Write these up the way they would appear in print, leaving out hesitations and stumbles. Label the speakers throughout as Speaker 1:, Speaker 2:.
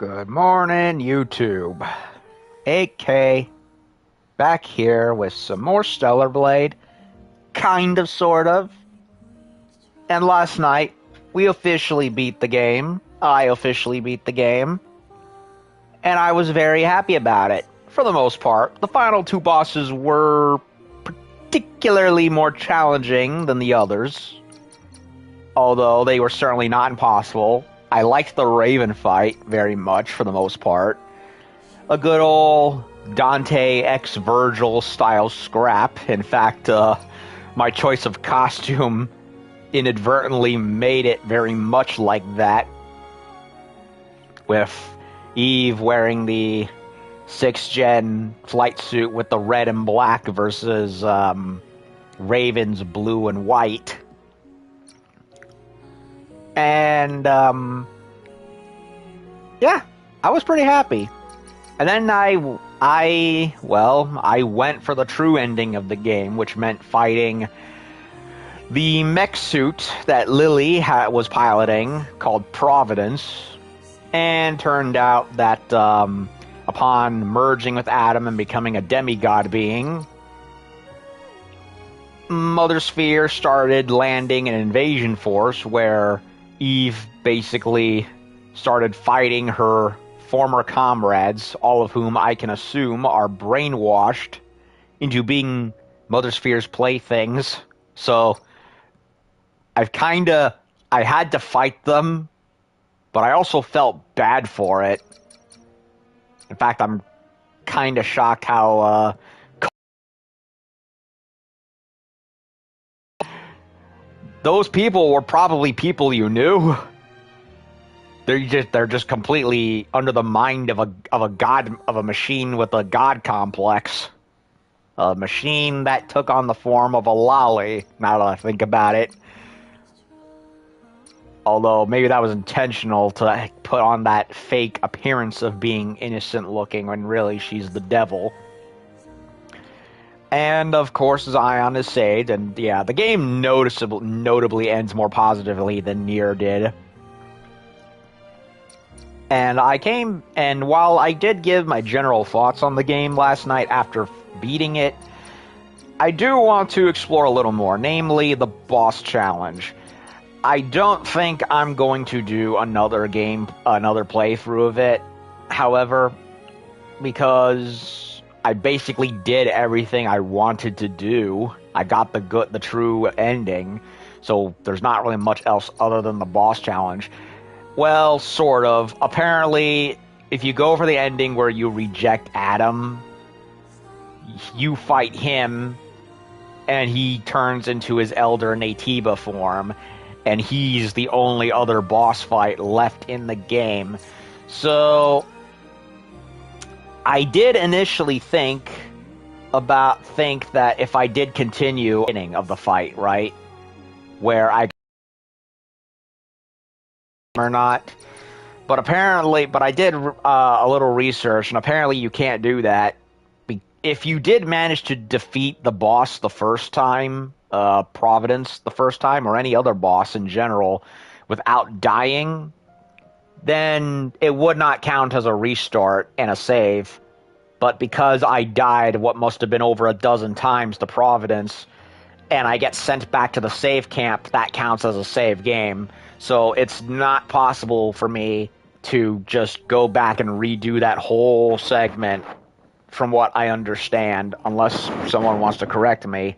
Speaker 1: Good morning, YouTube. AK back here with some more Stellar Blade. Kind of, sort of. And last night, we officially beat the game. I officially beat the game. And I was very happy about it, for the most part. The final two bosses were particularly more challenging than the others. Although they were certainly not impossible. I liked the Raven fight very much, for the most part. A good old Dante x Virgil style scrap. In fact, my choice of costume inadvertently made it very much like that. With Eve wearing the 6th gen flight suit with the red and black versus Raven's blue and white. And, yeah, I was pretty happy. And then I went for the true ending of the game, which meant fighting the mech suit that Lily was piloting, called Providence. And turned out that, upon merging with Adam and becoming a demigod being, Mother Sphere started landing an invasion force where Eve basically started fighting her former comrades, all of whom I can assume are brainwashed into being Mother Sphere's playthings. So I had to fight them, but I also felt bad for it. In fact, I'm kind of shocked how those people were probably people you knew. They're just completely under the mind of a machine with a god complex. A machine that took on the form of a lolly, now that I think about it. Although maybe that was intentional to put on that fake appearance of being innocent looking when really she's the devil. And, of course, Zion is saved, and yeah, the game notably ends more positively than Nier did. And while I did give my general thoughts on the game last night after beating it, I do want to explore a little more, namely the boss challenge. I don't think I'm going to do another playthrough of it, however, because I basically did everything I wanted to do. I got the true ending, so there's not really much else other than the boss challenge. Well, sort of. Apparently, if you go for the ending where you reject Adam, you fight him, and he turns into his Elder Naytiba form, and he's the only other boss fight left in the game. So I did initially think that if I did continue of the fight, right, where I or not, but I did a little research, and apparently you can't do that. If you did manage to defeat the boss the first time, Providence the first time, or any other boss in general, without dying, then it would not count as a restart and a save. But because I died what must have been over a dozen times to Providence, and I get sent back to the save camp, that counts as a save game. So it's not possible for me to just go back and redo that whole segment, from what I understand, unless someone wants to correct me.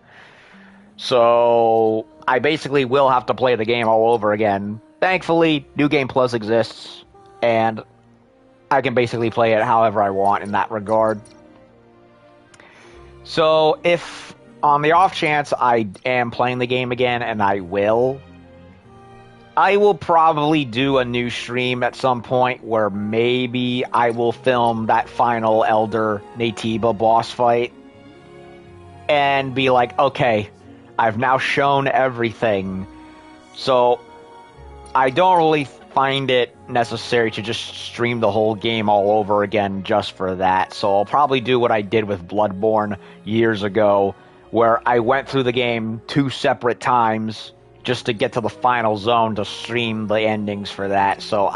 Speaker 1: So I basically will have to play the game all over again. Thankfully, New Game Plus exists, and I can basically play it however I want in that regard. So if on the off chance I am playing the game again, and I will probably do a new stream at some point where maybe I will film that final Elder Naytiba boss fight and be like, okay, I've now shown everything. So I don't really find it necessary to just stream the whole game all over again just for that. So I'll probably do what I did with Bloodborne years ago, where I went through the game 2 separate times just to get to the final zone to stream the endings for that. So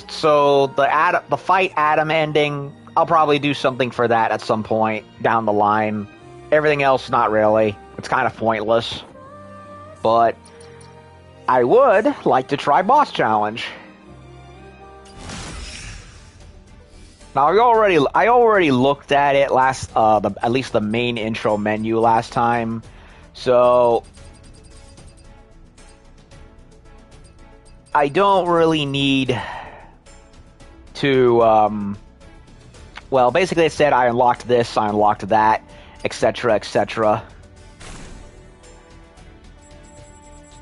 Speaker 1: So the fight Adam ending, I'll probably do something for that at some point down the line. Everything else, not really. It's kind of pointless. But I would like to try Boss Challenge. Now I already looked at it last, at least the main intro menu last time. So I don't really need to, well, basically it said I unlocked this, I unlocked that, etc., etc.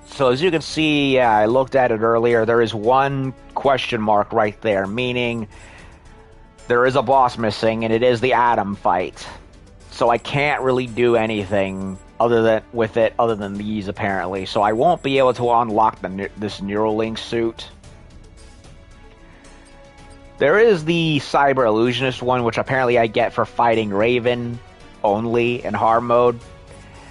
Speaker 1: So as you can see, yeah, I looked at it earlier, there is one question mark right there, meaning there is a boss missing, and it is the Adam fight. So I can't really do anything with it other than these, apparently. So I won't be able to unlock this Neuralink suit. There is the Cyber Illusionist one, which apparently I get for fighting Raven only in hard mode.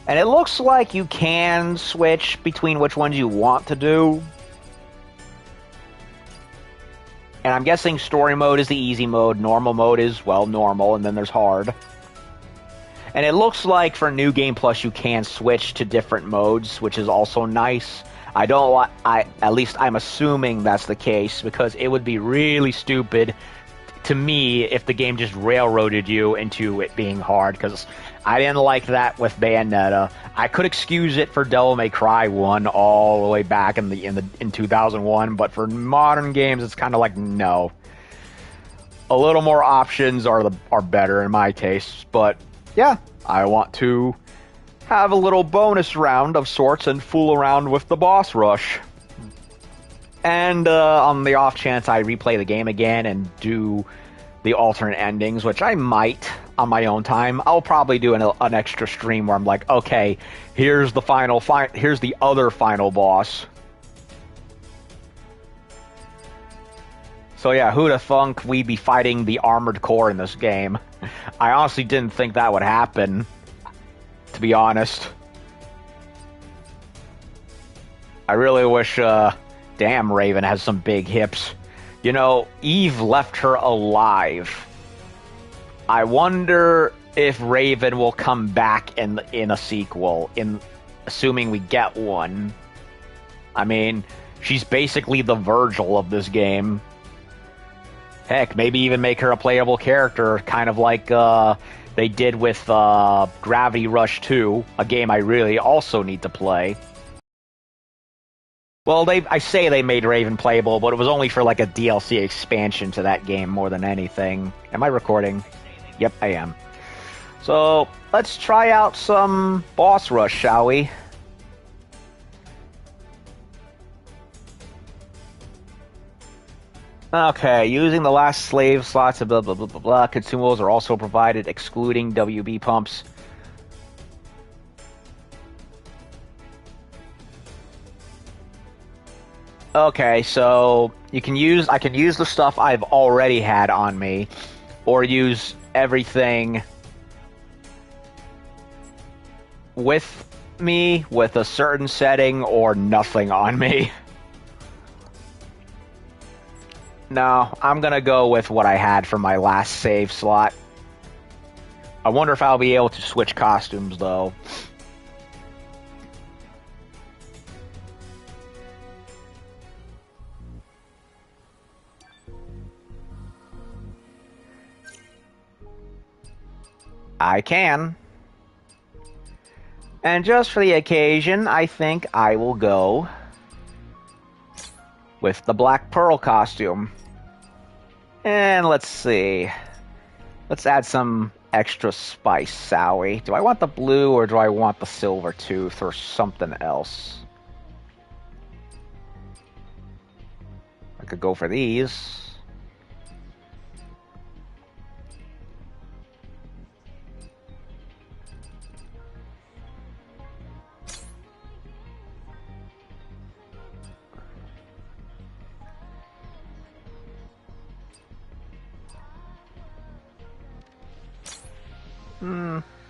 Speaker 1: And it looks like you can switch between which ones you want to do. And I'm guessing story mode is the easy mode, normal mode is, well, normal, and then there's hard. And it looks like for New Game Plus you can switch to different modes, which is also nice. At least I'm assuming that's the case, because it would be really stupid to me if the game just railroaded you into it being hard, because I didn't like that with Bayonetta. I could excuse it for Devil May Cry 1 all the way back in 2001, but for modern games it's kind of like, no. A little more options are better in my taste, but yeah, I want to have a little bonus round of sorts and fool around with the boss rush. And on the off chance I replay the game again and do the alternate endings, which I might on my own time, I'll probably do an extra stream where I'm like, okay, here's the here's the other final boss. So yeah, who'da thunk we'd be fighting the Armored Core in this game? I honestly didn't think that would happen, to be honest. I really wish, damn, Raven has some big hips. You know, Eve left her alive. I wonder if Raven will come back in a sequel, assuming we get one. I mean, she's basically the Virgil of this game. Heck, maybe even make her a playable character, kind of like they did with Gravity Rush 2, a game I really also need to play. Well, I say they made Raven playable, but it was only for like a DLC expansion to that game more than anything. Am I recording? Yep, I am. So, let's try out some boss rush, shall we? Okay, using the last slave slots of blah blah blah blah blah. Consumables are also provided, excluding WB pumps. Okay, so I can use the stuff I've already had on me, or use everything with me with a certain setting, or nothing on me. No, I'm gonna go with what I had for my last save slot. I wonder if I'll be able to switch costumes, though. I can. And just for the occasion, I think I will go with the Black Pearl costume. And let's see. Let's add some extra spice, shall we? Do I want the blue or do I want the silver tooth or something else? I could go for these.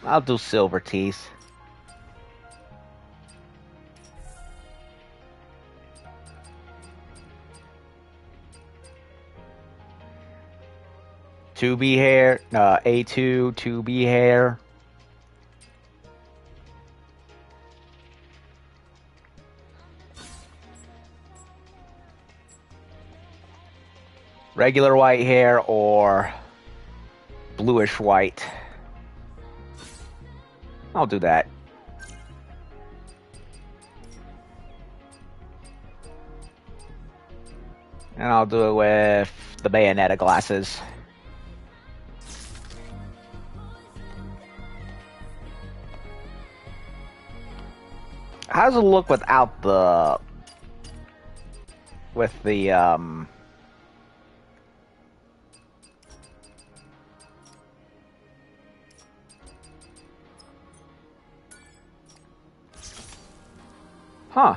Speaker 1: I'll do silver teeth. 2B hair, A2, 2B hair. Regular white hair or bluish white. I'll do that. And I'll do it with the Bayonetta glasses. How does it look without the... with the, Huh.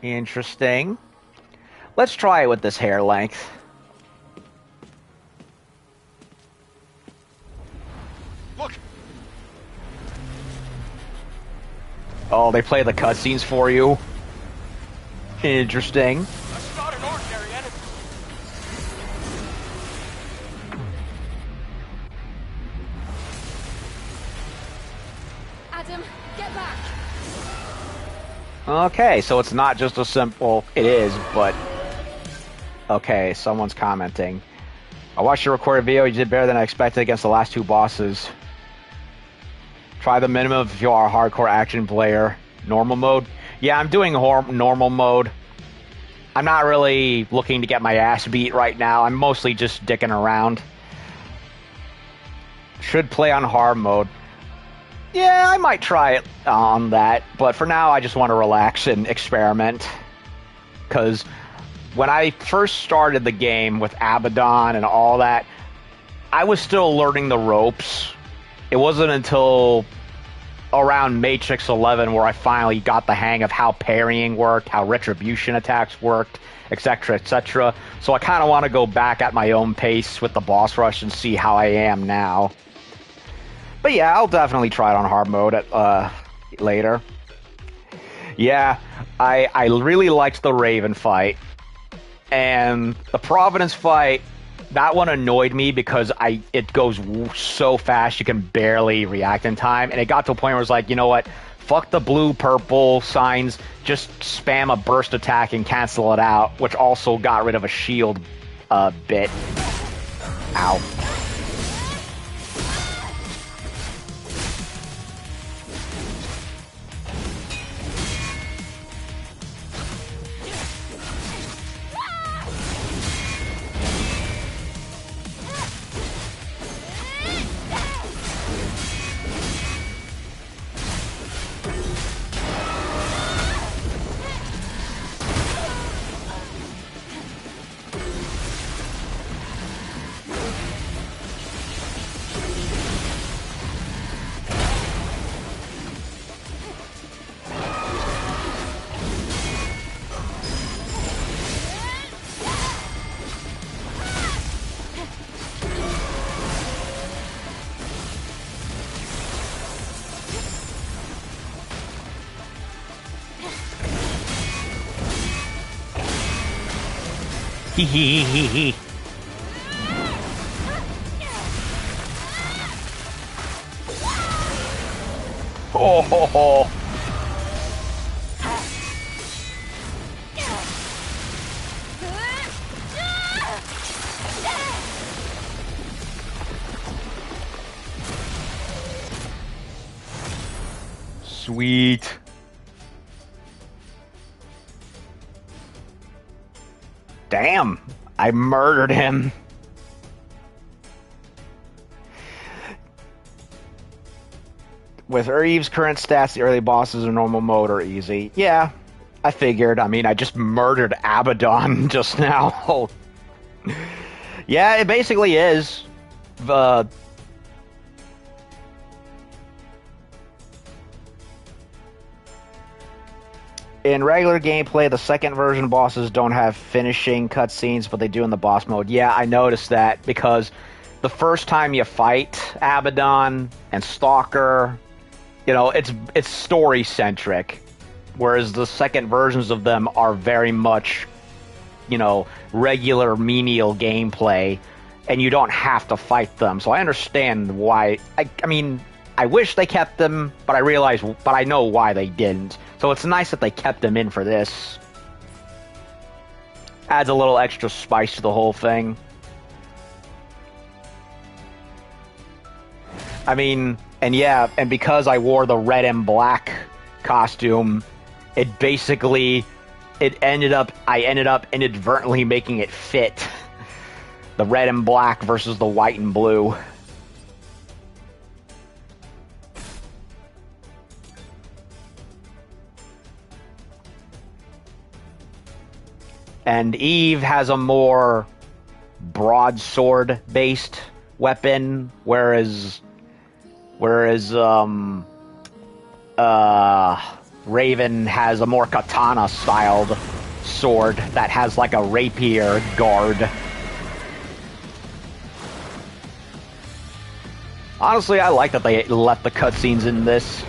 Speaker 1: Interesting. Let's try it with this hair length.
Speaker 2: Look.
Speaker 1: Oh, they play the cutscenes for you. Interesting.
Speaker 2: That's not an ordinary enemy.
Speaker 3: Adam, get back.
Speaker 1: Okay, so it's not just a simple... It is, but... Okay, someone's commenting. I watched your recorded video. You did better than I expected against the last two bosses. Try the minimum if you are a hardcore action player. Normal mode? Yeah, I'm doing normal mode. I'm not really looking to get my ass beat right now. I'm mostly just dicking around. Should play on hard mode. Yeah, I might try it on that, but for now I just want to relax and experiment. Because when I first started the game with Abaddon and all that, I was still learning the ropes. It wasn't until around Matrix 11 where I finally got the hang of how parrying worked, how retribution attacks worked, etc., etc. So I kind of want to go back at my own pace with the boss rush and see how I am now. But yeah, I'll definitely try it on hard mode later. Yeah, I really liked the Raven fight. And the Providence fight, that one annoyed me because it goes so fast you can barely react in time. And it got to a point where it was like, you know what? Fuck the blue-purple signs. Just spam a burst attack and cancel it out, which also got rid of a shield bit. Ow. Hee. Oh, ho, ho. Sweet. Damn, I murdered him. With Eve's current stats, the early bosses in normal mode are easy. Yeah, I figured. I mean, I just murdered Abaddon just now. Yeah, it basically is. In regular gameplay, the second version bosses don't have finishing cutscenes, but they do in the boss mode. Yeah, I noticed that because the first time you fight Abaddon and Stalker, you know, it's story-centric, whereas the second versions of them are very much regular menial gameplay, and you don't have to fight them. So I understand why. I mean, I wish they kept them, but I know why they didn't. So it's nice that they kept them in for this. Adds a little extra spice to the whole thing. I mean, and because I wore the red and black costume, I ended up inadvertently making it fit. The red and black versus the white and blue. And Eve has a more broadsword-based weapon, whereas Raven has a more katana-styled sword that has like a rapier guard. Honestly, I like that they left the cutscenes in this.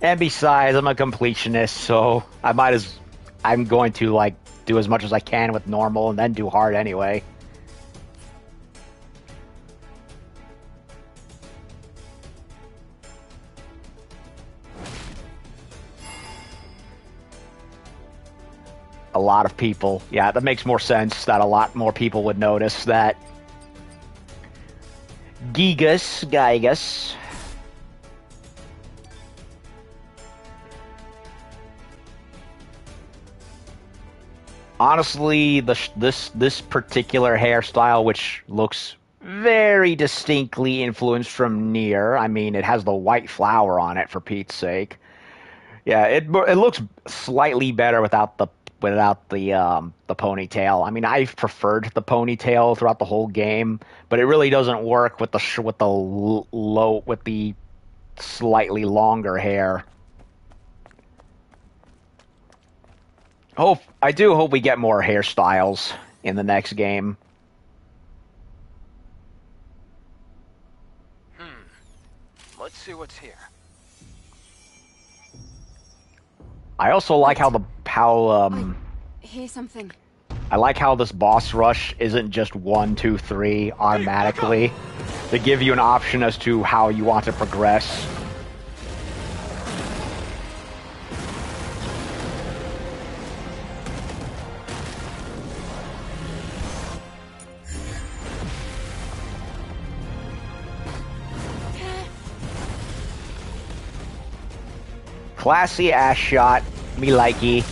Speaker 1: And besides, I'm a completionist, so I'm going to like do as much as I can with normal and then do hard anyway. A lot of people. Yeah, that makes more sense that a lot more people would notice that. Gigas. Honestly, this particular hairstyle, which looks very distinctly influenced from Nier. I mean, it has the white flower on it, for Pete's sake. Yeah, it looks slightly better without the ponytail. I mean, I've preferred the ponytail throughout the whole game, but it really doesn't work with the slightly longer hair. I do hope we get more hairstyles in the next game.
Speaker 2: Let's see what's here.
Speaker 1: I also like how
Speaker 3: I hear something.
Speaker 1: I like how this boss rush isn't just 1, 2, 3 automatically. They give you an option as to how you want to progress. Classy ass shot. Me likey.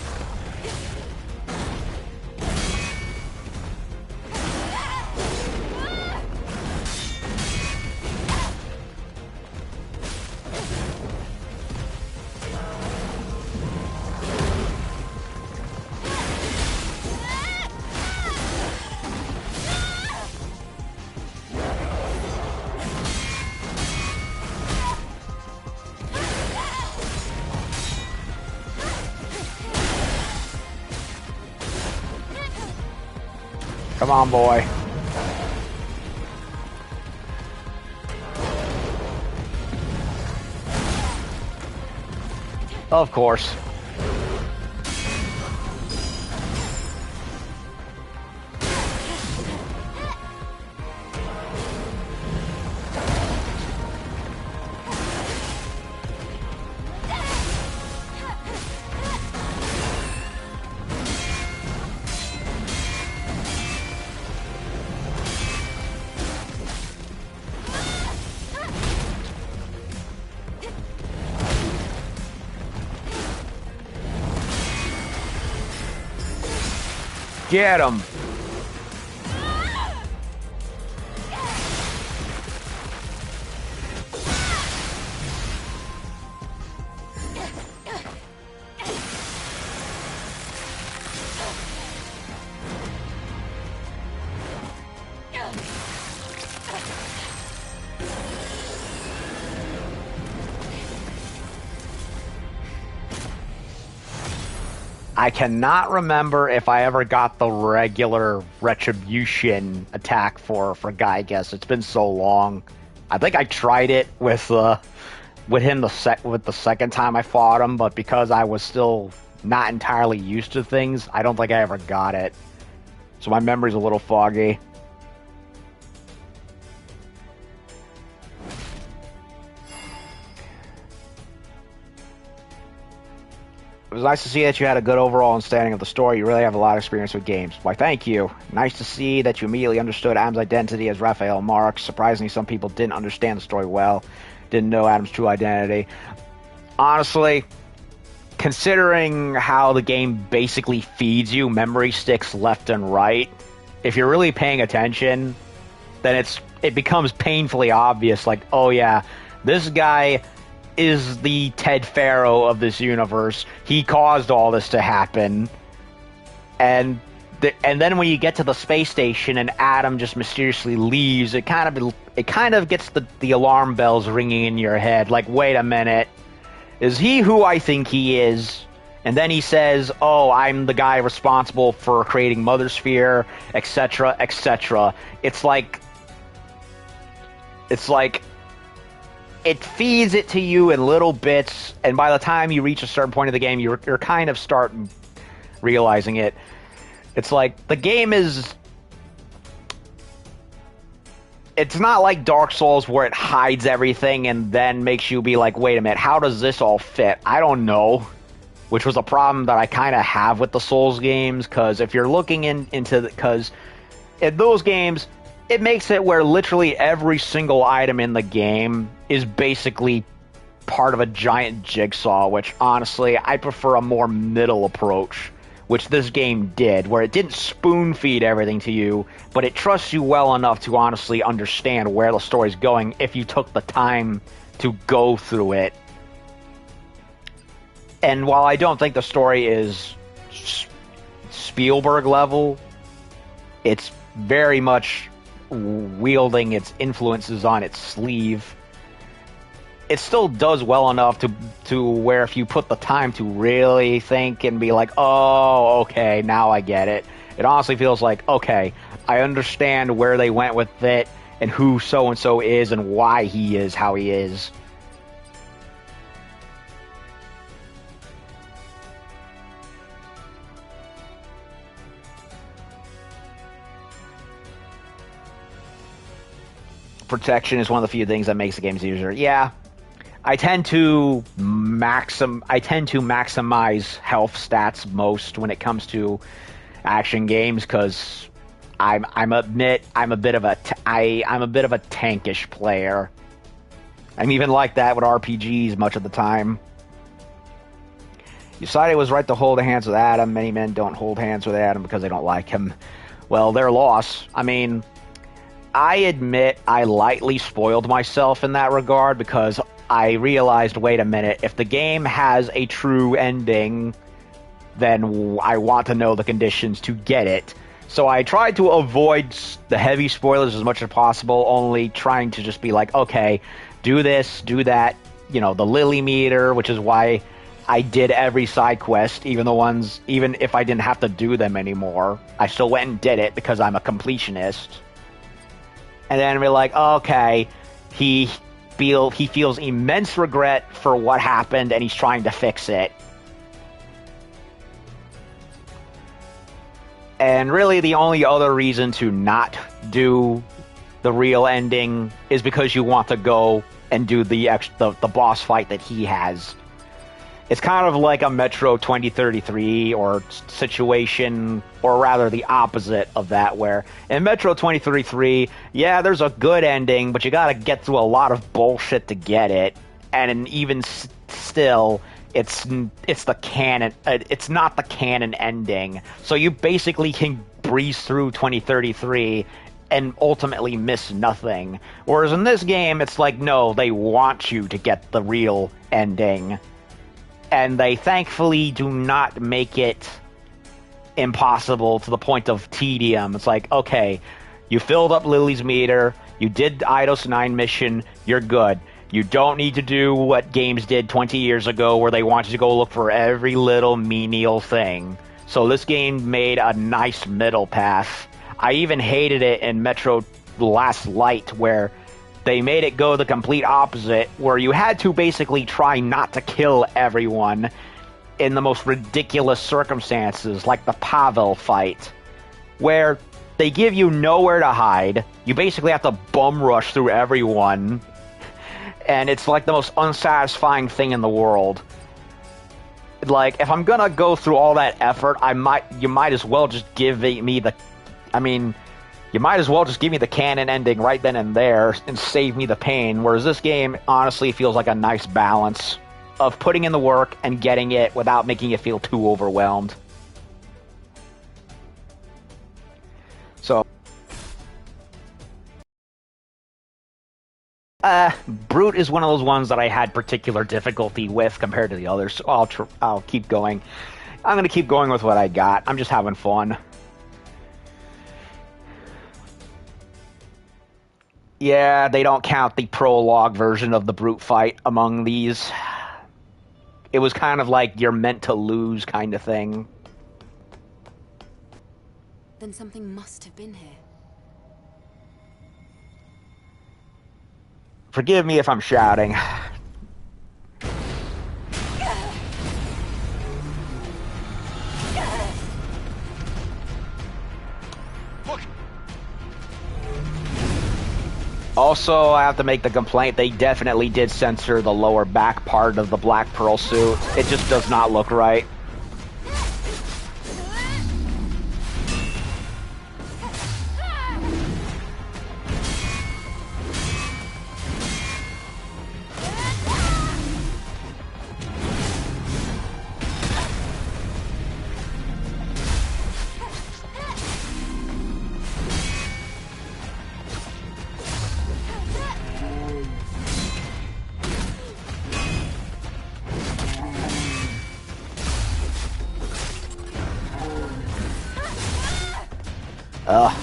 Speaker 1: Come on, boy. Of course. Get him! I cannot remember if I ever got the regular retribution attack for Gygas. It's been so long. I think I tried it with him the second time I fought him, but because I was still not entirely used to things, I don't think I ever got it. So my memory's a little foggy. It was nice to see that you had a good overall understanding of the story. You really have a lot of experience with games. Why, thank you. Nice to see that you immediately understood Adam's identity as Raphael Marx. Surprisingly, some people didn't understand the story well, didn't know Adam's true identity. Honestly, considering how the game basically feeds you memory sticks left and right, if you're really paying attention, then it becomes painfully obvious, like, oh yeah, this guy is the Ted Faro of this universe. He caused all this to happen. And then when you get to the space station and Adam just mysteriously leaves, it kind of gets the alarm bells ringing in your head. Like, wait a minute, is he who I think he is? And then he says, oh, I'm the guy responsible for creating Mother Sphere, etc., etc. It's like it feeds it to you in little bits, and by the time you reach a certain point of the game, you're kind of starting realizing it. It's like the game is... It's not like Dark Souls where it hides everything and then makes you be like, wait a minute, how does this all fit? I don't know. Which was a problem that I kind of have with the Souls games, because if you're looking into... Because in those games, it makes it where literally every single item in the game is basically part of a giant jigsaw, which honestly, I prefer a more middle approach, which this game did, where it didn't spoon feed everything to you, but it trusts you well enough to honestly understand where the story's going if you took the time to go through it. And while I don't think the story is Spielberg level, it's very much wielding its influences on its sleeve. It still does well enough to where if you put the time to really think and be like, oh, okay, now I get it. It honestly feels like, okay, I understand where they went with it and who so-and-so is and why he is how he is. Protection is one of the few things that makes the games easier. Yeah, I tend to maximize health stats most when it comes to action games, because I'm a bit of a tankish player. I'm even like that with RPGs much of the time. You decided it was right to hold hands with Adam. Many men don't hold hands with Adam because they don't like him. Well, their loss. I mean, I admit I lightly spoiled myself in that regard, because I realized, wait a minute, if the game has a true ending, then I want to know the conditions to get it. So I tried to avoid the heavy spoilers as much as possible, only trying to just be like, okay, do this, do that, you know, the Lily meter, which is why I did every side quest, even if I didn't have to do them anymore. I still went and did it because I'm a completionist. And then we're like, okay, he feels immense regret for what happened, and he's trying to fix it. And really, the only other reason to not do the real ending is because you want to go and do the boss fight that he has. It's kind of like a Metro 2033 or situation, or rather the opposite of that, where in Metro 2033, yeah, there's a good ending, but you gotta get through a lot of bullshit to get it. And even still, it's the canon. It's not the canon ending. So you basically can breeze through 2033 and ultimately miss nothing. Whereas in this game, it's like, no, they want you to get the real ending. And they thankfully do not make it impossible to the point of tedium. It's like, okay, you filled up Lily's meter, you did the Eidos 9 mission, you're good. You don't need to do what games did 20 years ago where they want you to go look for every little menial thing. So this game made a nice middle path. I even hated it in Metro Last Light, where they made it go the complete opposite, where you had to basically try not to kill everyone in the most ridiculous circumstances, like the Pavel fight, where they give you nowhere to hide. You basically have to bum rush through everyone, and it's like the most unsatisfying thing in the world. Like, if I'm gonna go through all that effort, you might as well just give me the... you might as well just give me the canon ending right then and there and save me the pain, whereas this game honestly feels like a nice balance of putting in the work and getting it without making you feel too overwhelmed. So... Brute is one of those ones that I had particular difficulty with compared to the others, so I'll keep going. I'm gonna keep going with what I got. I'm just having fun. Yeah, they don't count the prologue version of the Brute fight among these. It was kind of like you're meant to lose kind of thing.
Speaker 3: Then something must have been here.
Speaker 1: Forgive me if I'm shouting. Also, I have to make the complaint, they definitely did censor the lower back part of the Black Pearl suit. It just does not look right.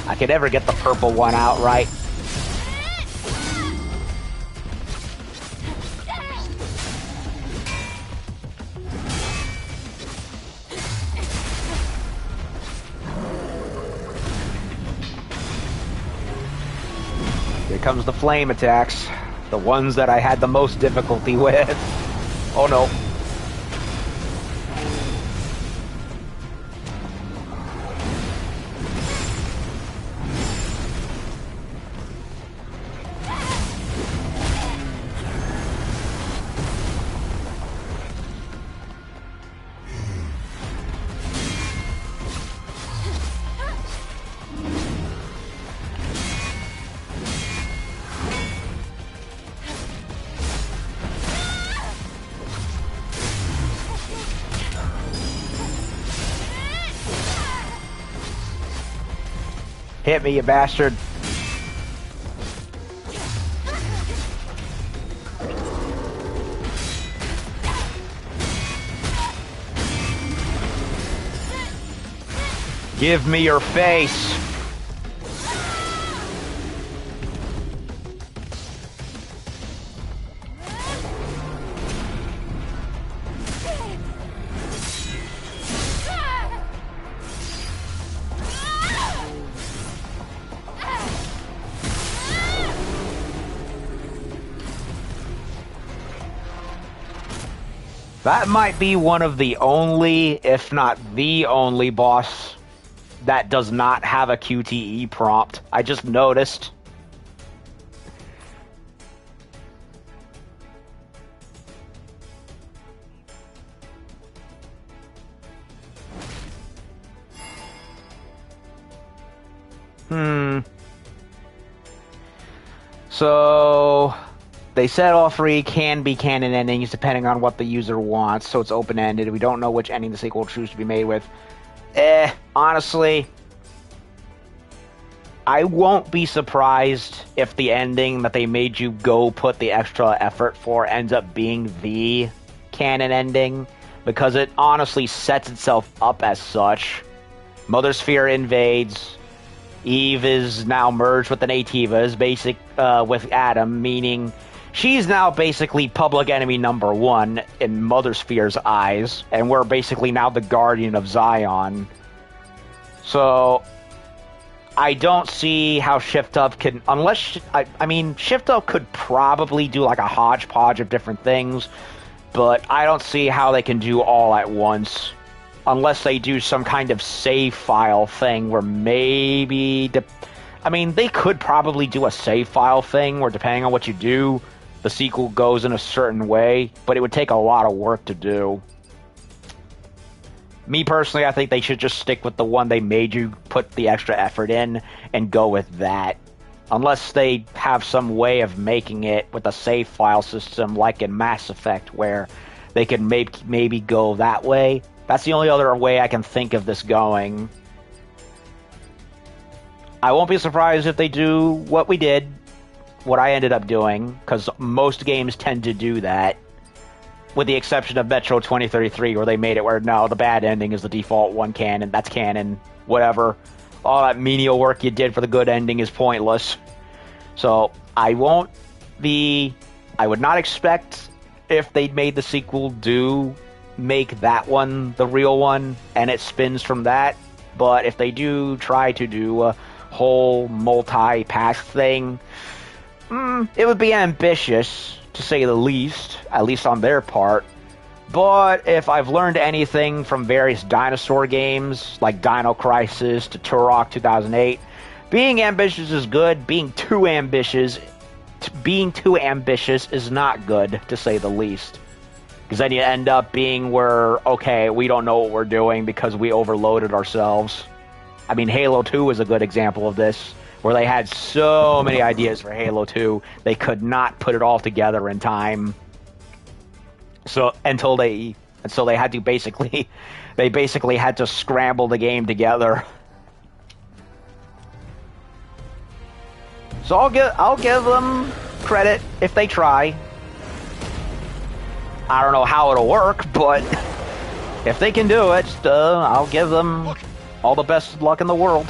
Speaker 1: I could never get the purple one out right. Here comes the flame attacks. The ones that I had the most difficulty with. Oh no. Hit me, you bastard. Give me your face. That might be one of the only, if not the only boss that does not have a QTE prompt. I just noticed. So, They said all three can be canon endings depending on what the user wants, so it's open-ended. We don't know which ending the sequel will choose to be made with. Honestly, I won't be surprised if the ending that they made you go put the extra effort for ends up being the canon ending, because it honestly sets itself up as such. Mother Sphere invades. Eve is now merged with the Nativas, with Adam, meaning she's now basically public enemy number one in Mother Sphere's eyes, and we're basically now the guardian of Zion. So I don't see how Shift Up can, unless, I mean, Shift Up could probably do like a hodgepodge of different things, but I don't see how they can do all at once, unless they do some kind of save file thing where maybe, I mean, they could probably do a save file thing where depending on what you do, the sequel goes in a certain way, but it would take a lot of work to do. Me personally, I think they should just stick with the one they made you put the extra effort in and go with that. Unless they have some way of making it with a save file system like in Mass Effect where they can maybe go that way. That's the only other way I can think of this going. I won't be surprised if they do what we did, what I ended up doing, because most games tend to do that. With the exception of Metro 2033, where they made it where, no, the bad ending is the default one canon, that's canon, whatever. All that menial work you did for the good ending is pointless. So, I would not expect, if they'd made the sequel, do make that one the real one, and it spins from that. But if they do try to do a whole multi-path thing, it would be ambitious, to say the least, at least on their part. But if I've learned anything from various dinosaur games, like Dino Crisis to Turok 2008, being ambitious is good, being too ambitious is not good, to say the least. Because then you end up being where, okay, we don't know what we're doing because we overloaded ourselves. I mean, Halo 2 is a good example of this, where they had so many ideas for Halo 2, they could not put it all together in time. So they had to basically had to scramble the game together. So I'll give them credit if they try. I don't know how it'll work, but if they can do it, I'll give them all the best luck in the world.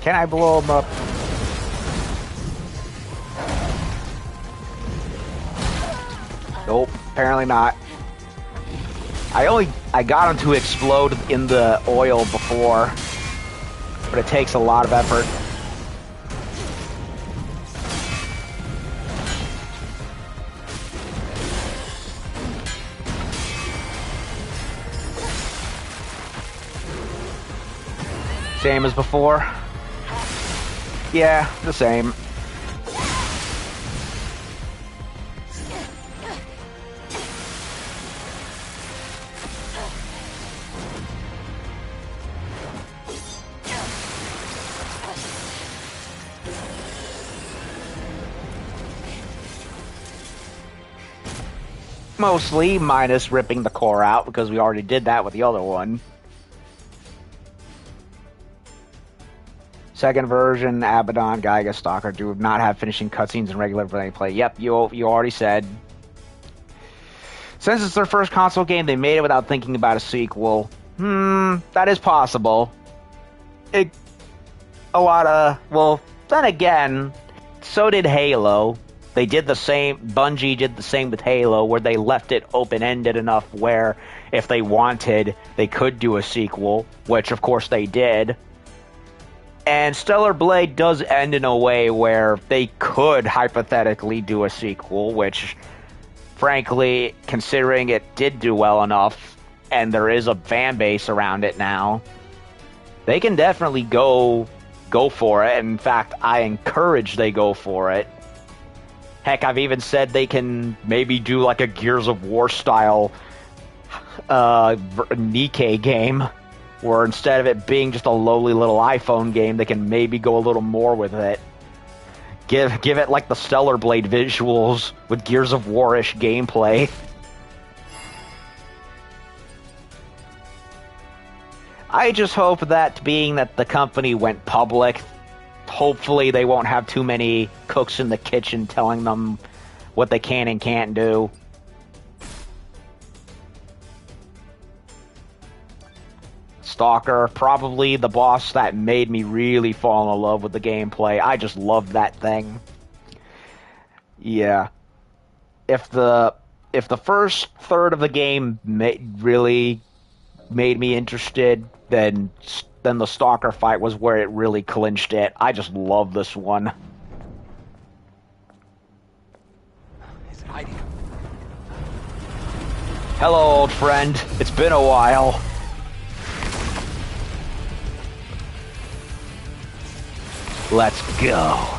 Speaker 1: Can I blow him up? Nope, apparently not. I got him to explode in the oil before, but it takes a lot of effort. Same as before. Yeah, the same. Mostly, minus ripping the core out, because we already did that with the other one. Second version, Abaddon, Gaiga, Stalker do not have finishing cutscenes in regular gameplay. Yep, you already said. Since it's their first console game, they made it without thinking about a sequel. That is possible. Then again, so did Halo. They did the same, Bungie did the same with Halo, where they left it open-ended enough where if they wanted, they could do a sequel, which of course they did. And Stellar Blade does end in a way where they could hypothetically do a sequel, which, frankly, considering it did do well enough, and there is a fan base around it now, they can definitely go for it. In fact, I encourage they go for it. Heck, I've even said they can maybe do like a Gears of War style Nikkei game, where instead of it being just a lowly little iPhone game, they can maybe go a little more with it. Give it like the Stellar Blade visuals with Gears of War-ish gameplay. I just hope that, being that the company went public, hopefully they won't have too many cooks in the kitchen telling them what they can and can't do. Stalker, probably the boss that made me really fall in love with the gameplay. I just loved that thing. Yeah. If the first third of the game really made me interested, then the Stalker fight was where it really clinched it. I just love this one.
Speaker 2: Is it hiding?
Speaker 1: Hello, old friend. It's been a while. Let's go.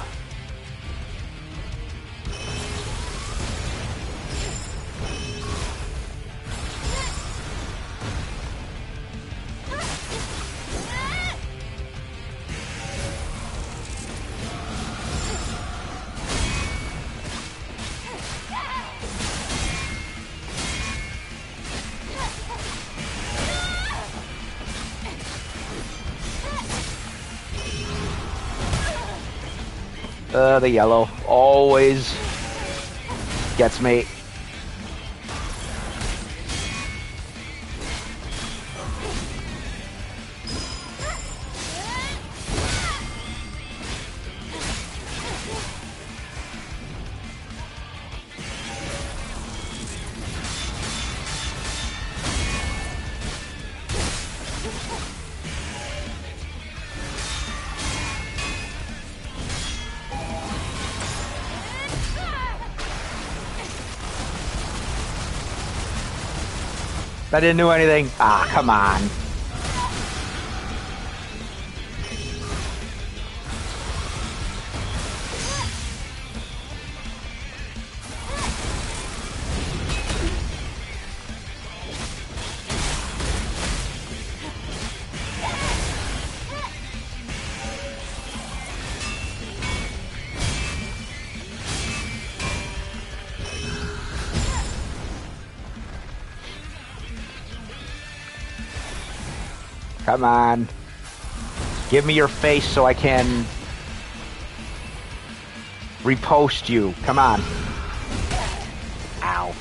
Speaker 1: The yellow always gets me. That didn't do anything. Ah, come on. Come on. Give me your face so I can repost you. Come on. Ow.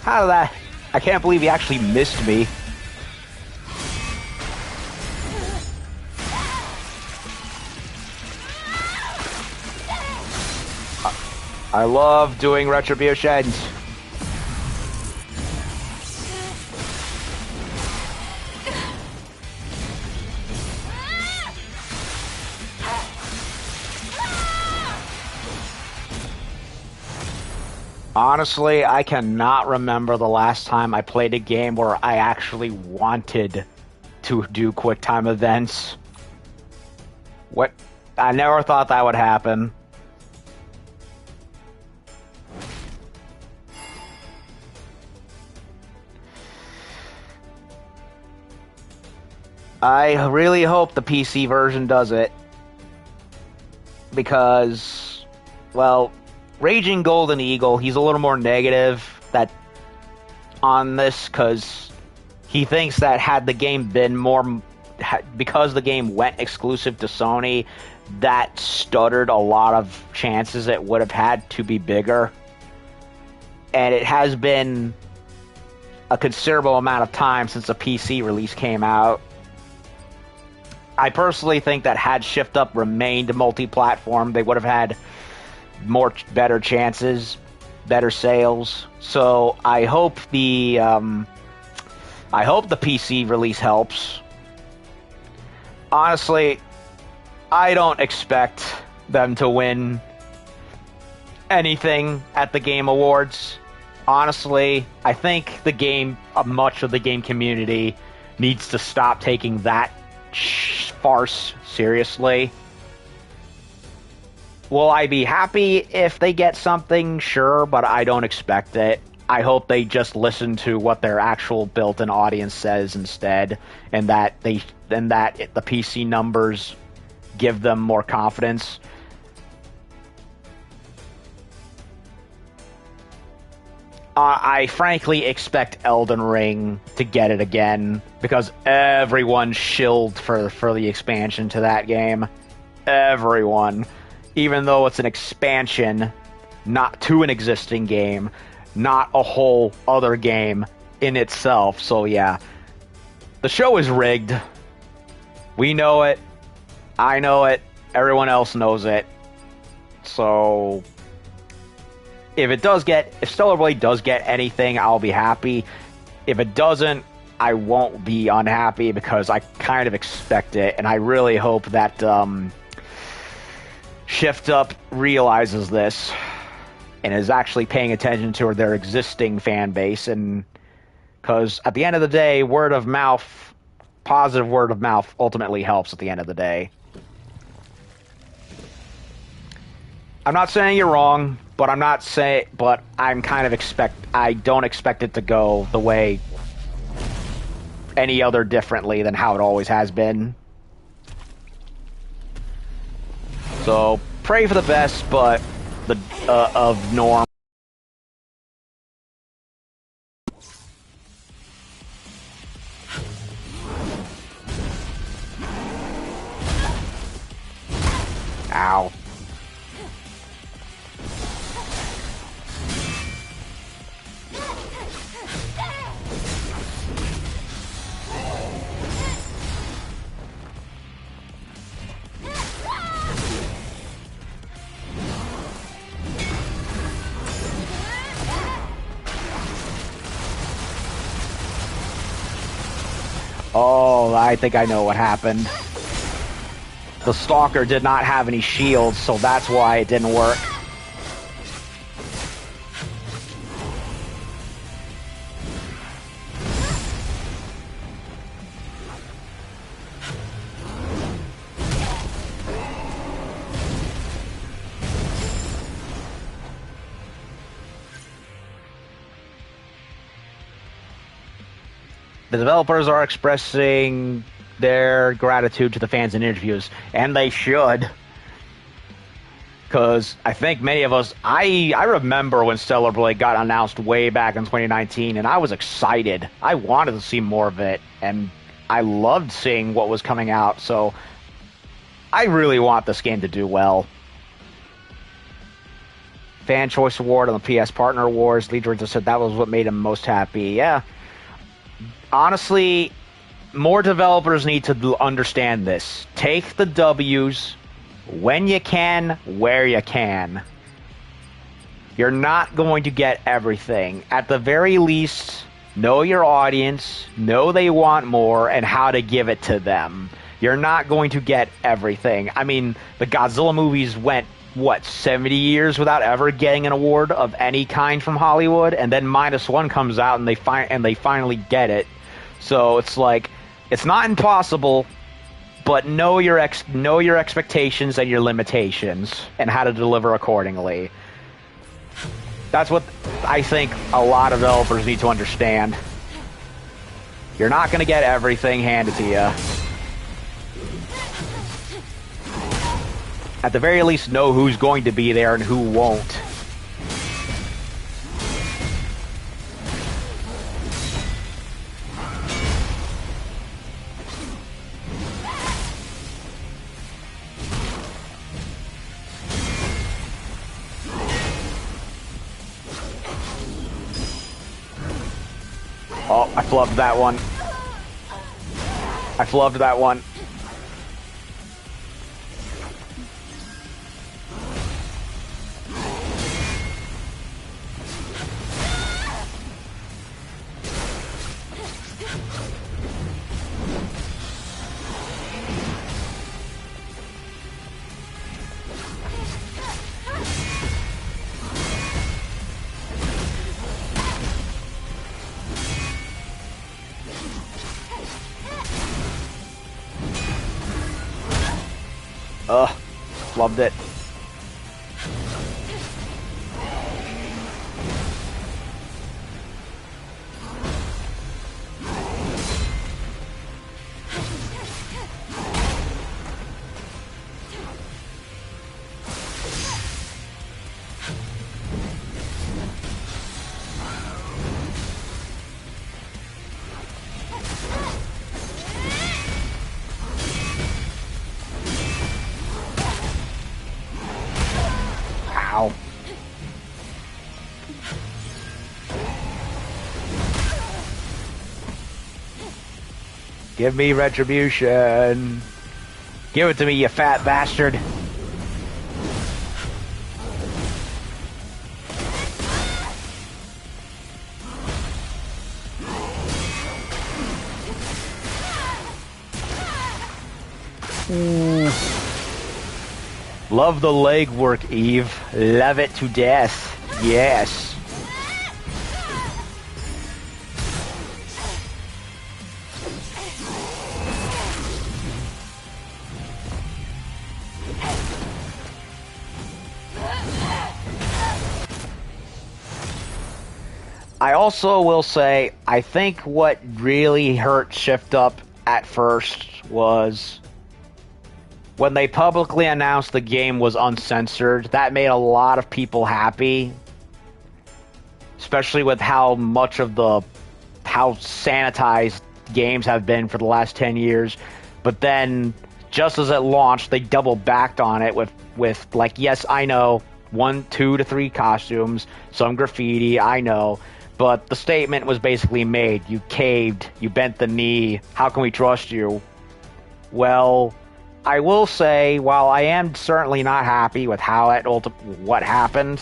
Speaker 1: How did that? I can't believe he actually missed me. I love doing retributions. Honestly, I cannot remember the last time I played a game where I actually wanted to do QuickTime events. What? I never thought that would happen. I really hope the PC version does it. Because, well, Raging Golden Eagle, he's a little more negative on this because he thinks that had the game been more, because the game went exclusive to Sony, that stuttered a lot of chances it would have had to be bigger. And it has been a considerable amount of time since the PC release came out. I personally think that had Shift Up remained multi-platform, they would have had better chances, better sales. So I hope the PC release helps. Honestly, I don't expect them to win anything at the Game Awards. Honestly, I think much of the game community needs to stop taking that farce seriously. Will I be happy if they get something? Sure, but I don't expect it. I hope they just listen to what their actual built-in audience says instead, and that the PC numbers give them more confidence. I frankly expect Elden Ring to get it again, because everyone shilled for the expansion to that game. Everyone. Even though it's an expansion, not to an existing game, not a whole other game in itself. So yeah, the show is rigged. We know it. I know it. Everyone else knows it. So if Stellar Blade does get anything, I'll be happy. If it doesn't, I won't be unhappy because I kind of expect it, and I really hope that Shift Up realizes this and is actually paying attention to their existing fan base, and because at the end of the day, positive word of mouth ultimately helps at the end of the day. I'm not saying you're wrong, but I'm kind of I don't expect it to go the way any other differently than how it always has been. So pray for the best, but of Norm. Ow. Oh, I think I know what happened. The Stalker did not have any shields, so that's why it didn't work. The developers are expressing their gratitude to the fans in interviews, and they should. Because I think many of us... I remember when Stellar Blade got announced way back in 2019, and I was excited. I wanted to see more of it, and I loved seeing what was coming out, so I really want this game to do well. Fan Choice Award on the PS Partner Awards, Lee Jordan said that was what made him most happy. Yeah. Honestly, more developers need to understand this. Take the W's when you can, where you can. You're not going to get everything. At the very least, know your audience, know they want more, and how to give it to them. You're not going to get everything. I mean, the Godzilla movies went what, 70 years without ever getting an award of any kind from Hollywood, and then -1 comes out and they finally get it. So it's like, it's not impossible, but know your expectations and your limitations and how to deliver accordingly. That's what I think a lot of developers need to understand. You're not going to get everything handed to you. At the very least, know who's going to be there and who won't. Oh, I flubbed that one. I flubbed that one. Ugh, loved it. Ow. Give me retribution. Give it to me, you fat bastard. Love the legwork, Eve. Love it to death. Yes. I also will say, I think what really hurt Shift Up at first was when they publicly announced the game was uncensored. That made a lot of people happy, especially with how sanitized games have been for the last 10 years. But then, just as it launched, they double backed on it with like, yes, I know, 1, 2 to 3 costumes, some graffiti, I know. But the statement was basically made. You caved. You bent the knee. How can we trust you? Well, I will say, while I am certainly not happy with how what happened,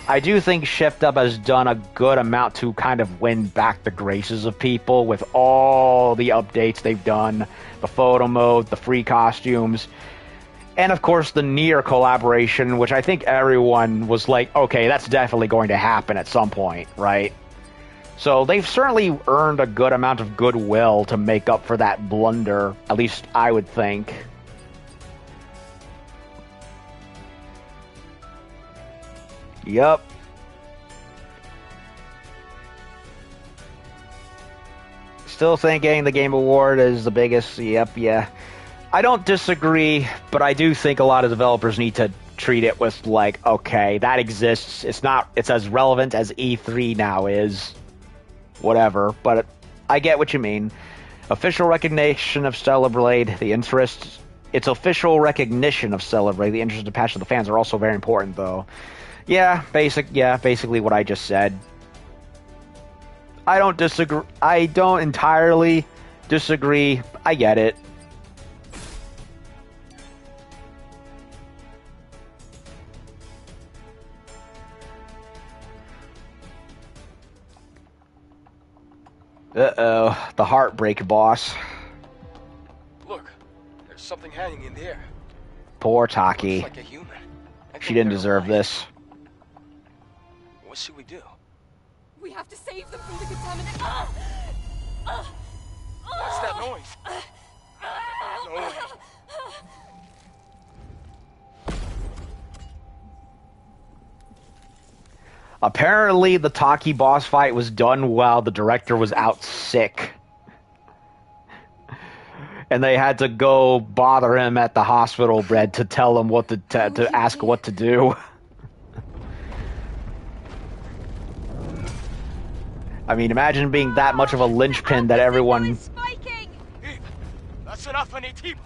Speaker 1: I do think Shift Up has done a good amount to kind of win back the graces of people with all the updates they've done, the photo mode, the free costumes, and of course the Nier collaboration, which I think everyone was like, okay, that's definitely going to happen at some point, right? So they've certainly earned a good amount of goodwill to make up for that blunder, at least I would think. Yup. Still thinking the Game Award is the biggest. Yep, yeah. I don't disagree, but I do think a lot of developers need to treat it with like, okay, that exists. It's as relevant as E3 now is. Whatever, but I get what you mean. Official recognition of Stellar Blade, its official recognition of Stellar Blade, the interest and passion of the fans are also very important, though. Basically what I just said. I don't disagree. I don't entirely disagree. I get it. Uh-oh, the heartbreak boss.
Speaker 2: Look, there's something hanging in the air.
Speaker 1: Poor Taki.
Speaker 2: Looks like a human.
Speaker 1: She didn't deserve this.
Speaker 2: What should we do?
Speaker 3: We have to save them from the contaminant.
Speaker 2: What's that noise? No way.
Speaker 1: Apparently, the Taki boss fight was done while the director was out sick. And they had to go bother him at the hospital bed to tell him what to ask what to do. I mean, imagine being that much of a linchpin that everyone
Speaker 2: That's enough, Anitiba.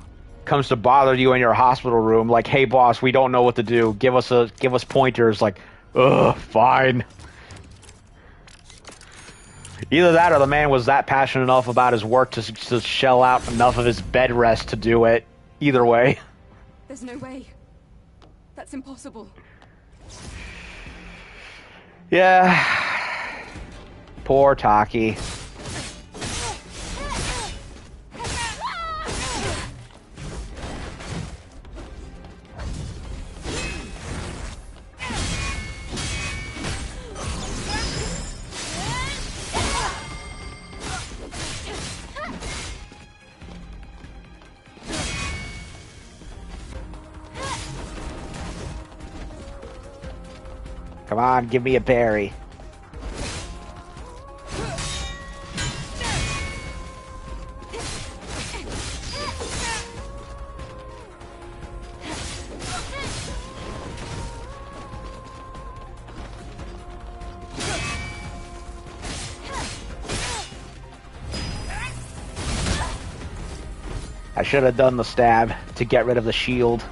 Speaker 1: comes to bother you in your hospital room. Like, hey, boss, we don't know what to do. Give us pointers. Like, ugh, fine. Either that or the man was that passionate enough about his work to shell out enough of his bed rest to do it. Either way.
Speaker 3: There's no way. That's impossible.
Speaker 1: Yeah. Poor Taki. Come on, give me a berry. I should have done the stab to get rid of the shield.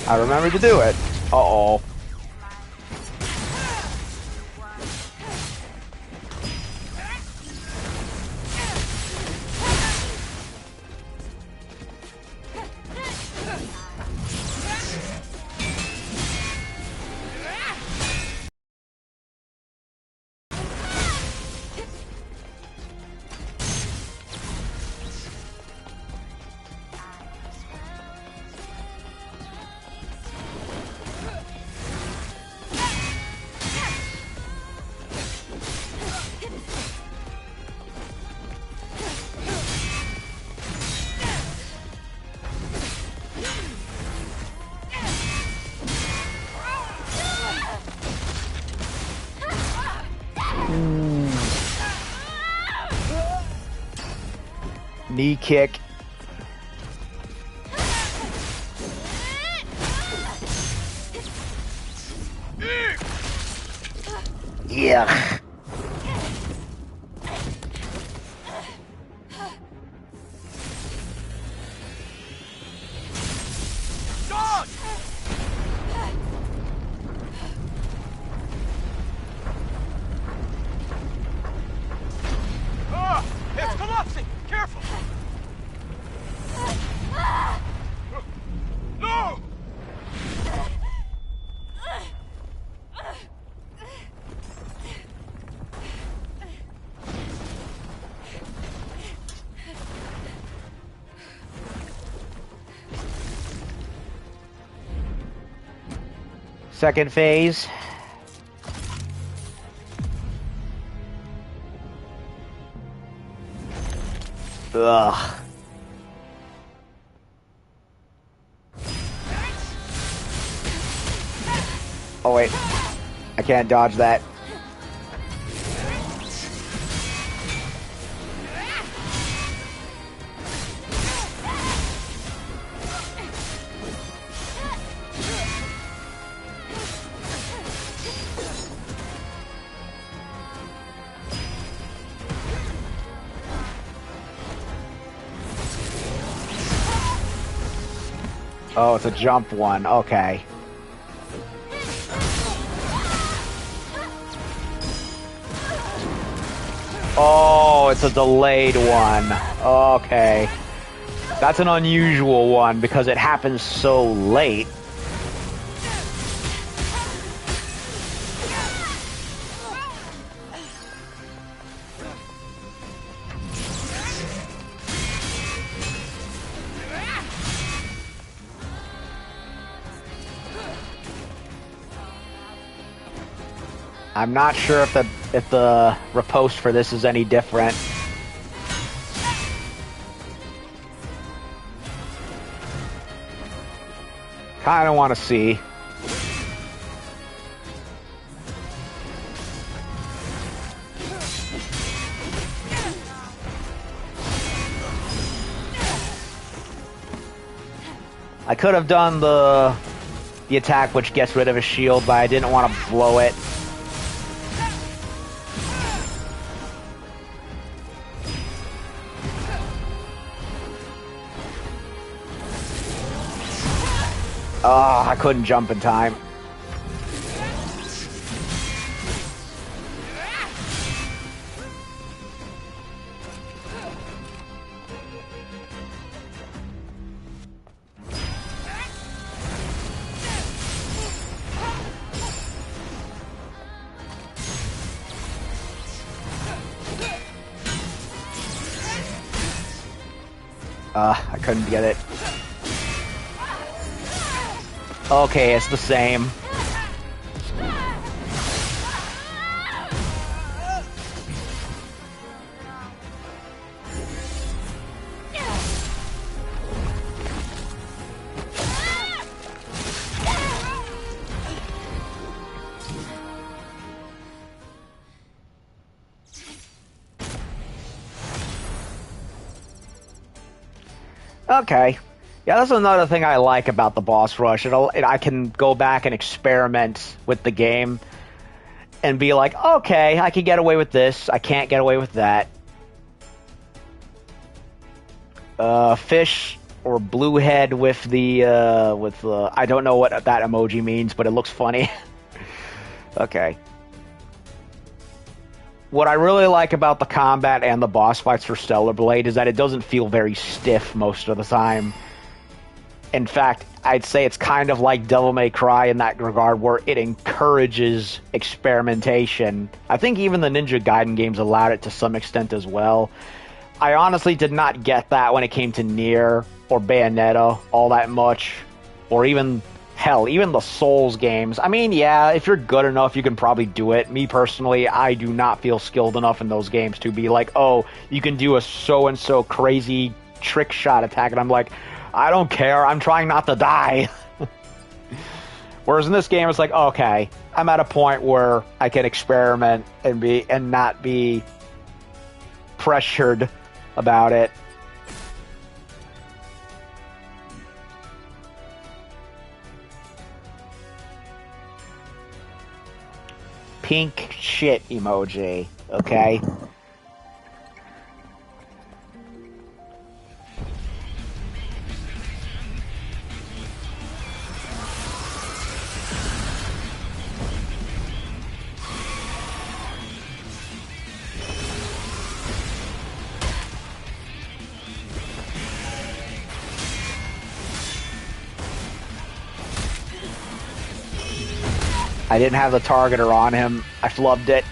Speaker 1: I remember to do it. Uh-oh. Knee kick. Yeah.
Speaker 2: Dog! It's collapsing! Careful! No!
Speaker 1: Second phase. Ugh. Oh wait, I can't dodge that. Oh, it's a jump one. Okay. Oh, it's a delayed one. Okay. That's an unusual one because it happens so late. I'm not sure if the riposte for this is any different. Kinda wanna see. I could have done the attack which gets rid of his shield, but I didn't want to blow it. Oh, I couldn't jump in time. I couldn't get it. Okay, it's the same. Okay. Yeah, that's another thing I like about the boss rush. I can go back and experiment with the game and be like, okay, I can get away with this. I can't get away with that. Fish or blue head with the I don't know what that emoji means, but it looks funny. Okay. What I really like about the combat and the boss fights for Stellar Blade is that it doesn't feel very stiff most of the time. In fact, I'd say it's kind of like Devil May Cry in that regard, where it encourages experimentation. I think even the Ninja Gaiden games allowed it to some extent as well. I honestly did not get that when it came to Nier or Bayonetta all that much, or even, hell, even the Souls games. I mean, yeah, if you're good enough, you can probably do it. Me personally, I do not feel skilled enough in those games to be like, oh, you can do a so-and-so crazy trick shot attack, and I'm like, I don't care, I'm trying not to die. Whereas in this game, it's like, okay, I'm at a point where I can experiment and not be pressured about it. Pink shit emoji, okay? I didn't have the targeter on him. I flubbed it.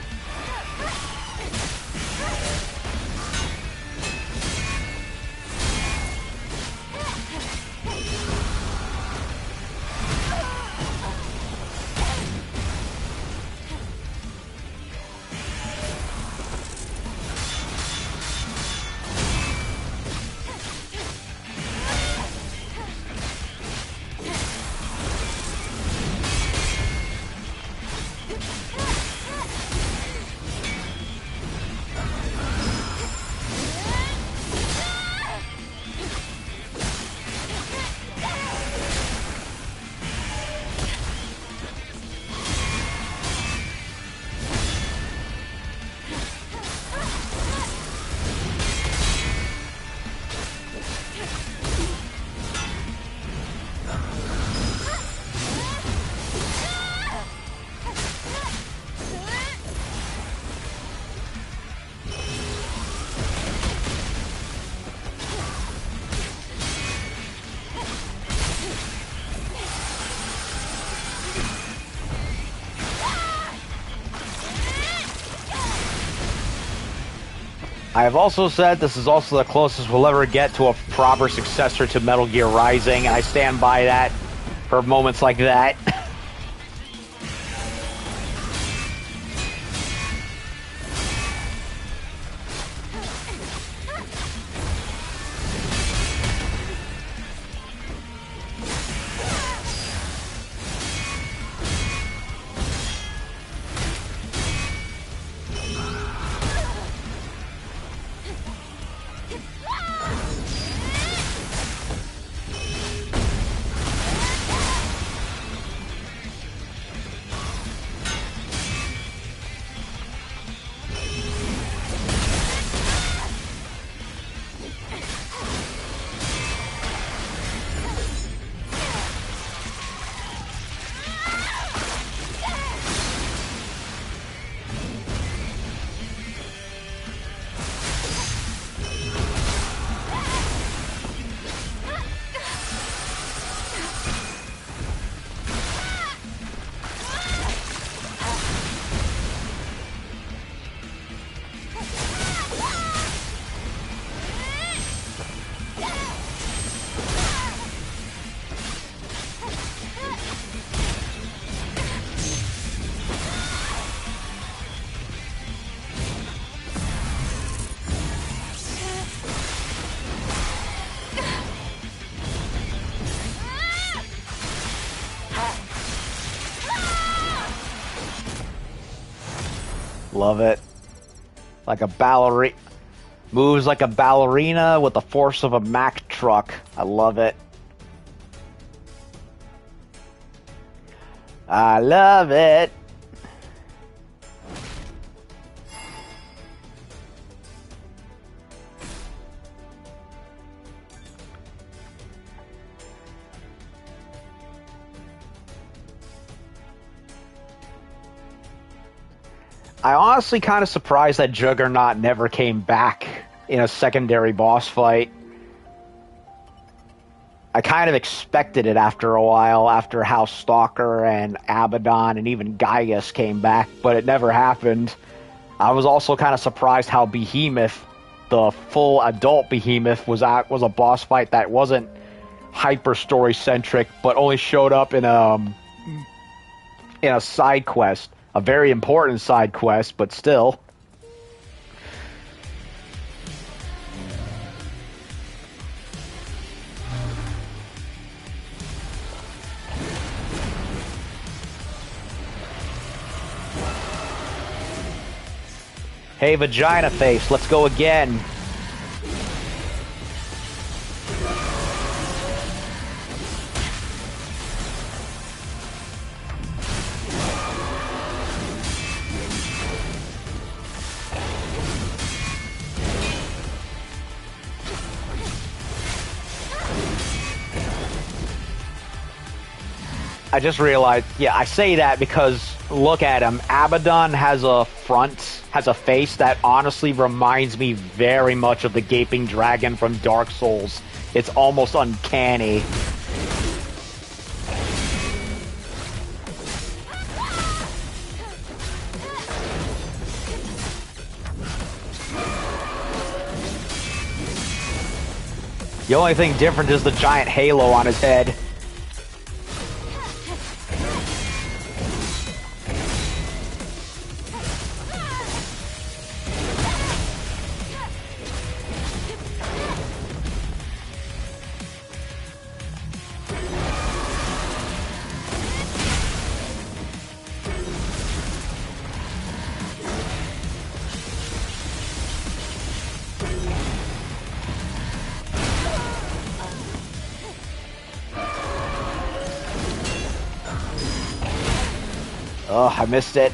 Speaker 1: I have also said this is also the closest we'll ever get to a proper successor to Metal Gear Rising, and I stand by that for moments like that. Love it. Like a ballerina. Moves like a ballerina with the force of a Mack truck. I love it. I love it. I honestly kind of surprised that Juggernaut never came back in a secondary boss fight. I kind of expected it after a while, after how Stalker and Abaddon and even Gaius came back, but it never happened. I was also kind of surprised how Behemoth, the full adult Behemoth, was a boss fight that wasn't hyper story centric, but only showed up in a side quest. A very important side quest, but still. Hey, Vagina Face, let's go again. I just realized, yeah, I say that because look at him. Abaddon has a face that honestly reminds me very much of the Gaping Dragon from Dark Souls. It's almost uncanny. The only thing different is the giant halo on his head. Oh, I missed it.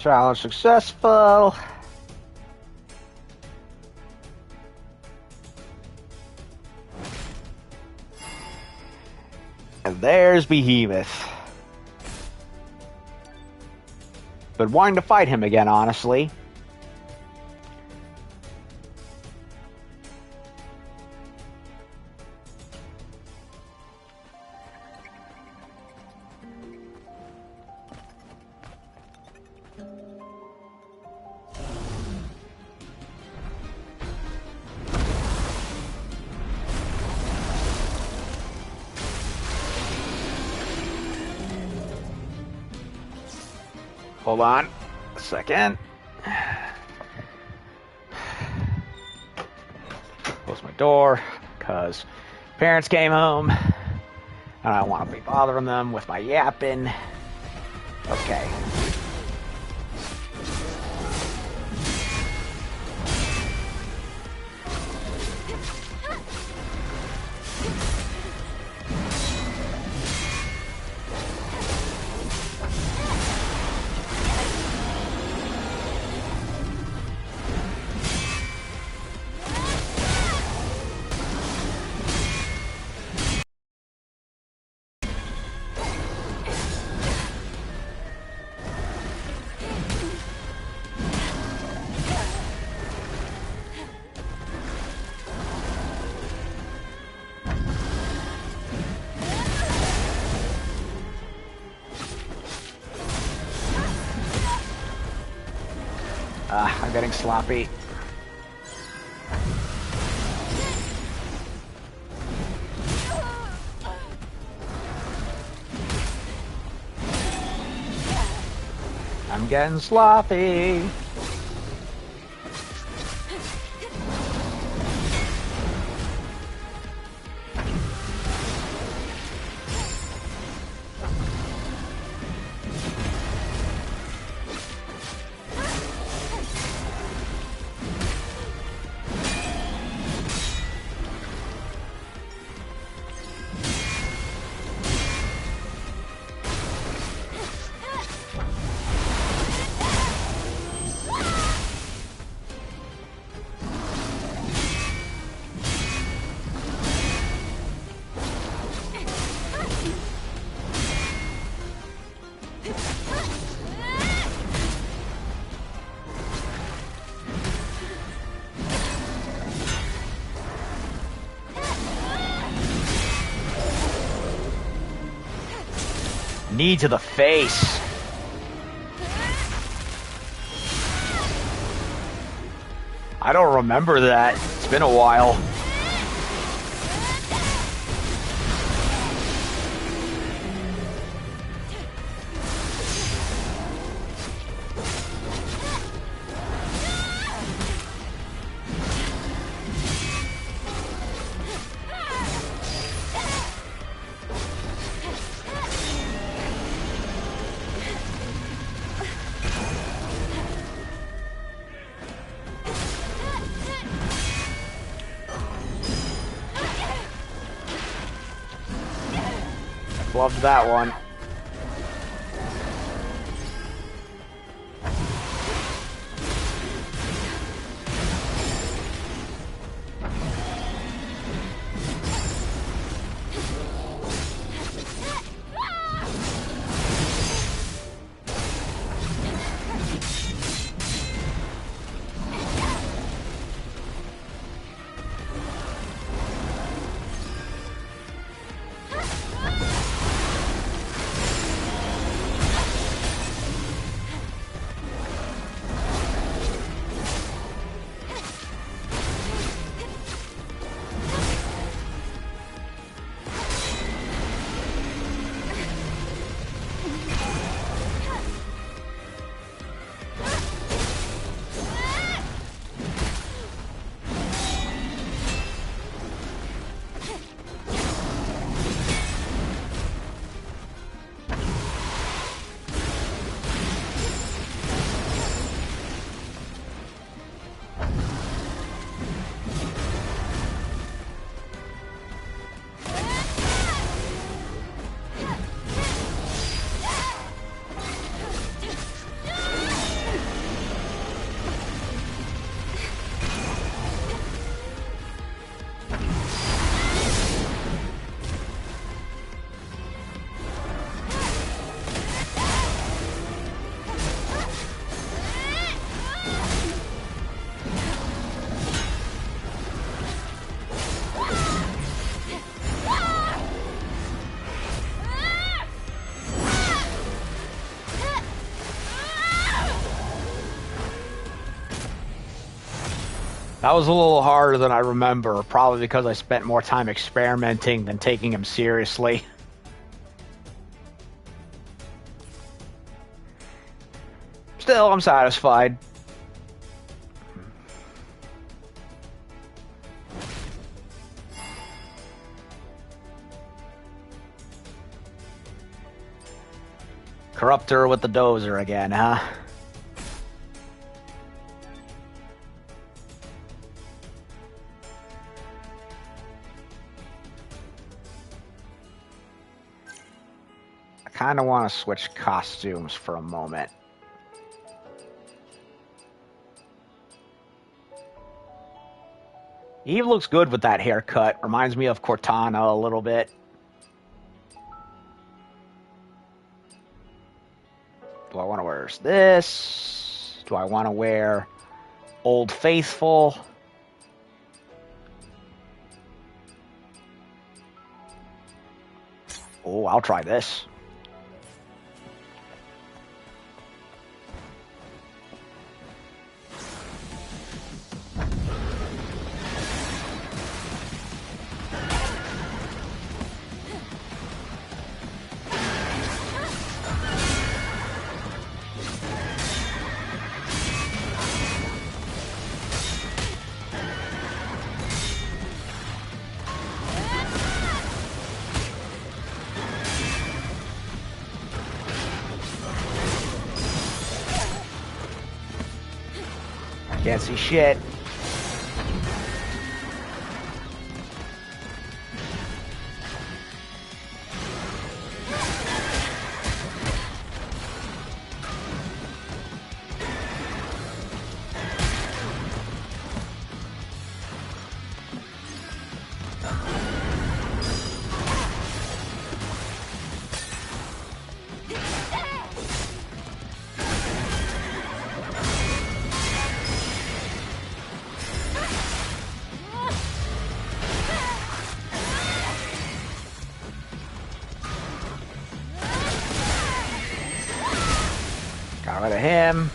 Speaker 1: Challenge successful. And there's Behemoth. But wanting to fight him again, honestly. Hold on a second. Close my door because parents came home and I don't want to be bothering them with my yapping. Okay. I'm getting sloppy. I'm getting sloppy. Knee to the face. I don't remember that. It's been a while. Loved that one. That was a little harder than I remember, probably because I spent more time experimenting than taking him seriously. Still, I'm satisfied. Corruptor with the dozer again, huh? I kind of want to switch costumes for a moment. Eve looks good with that haircut. Reminds me of Cortana a little bit. Do I want to wear this? Do I want to wear Old Faithful? Oh, I'll try this. Can't see shit. Got rid of him.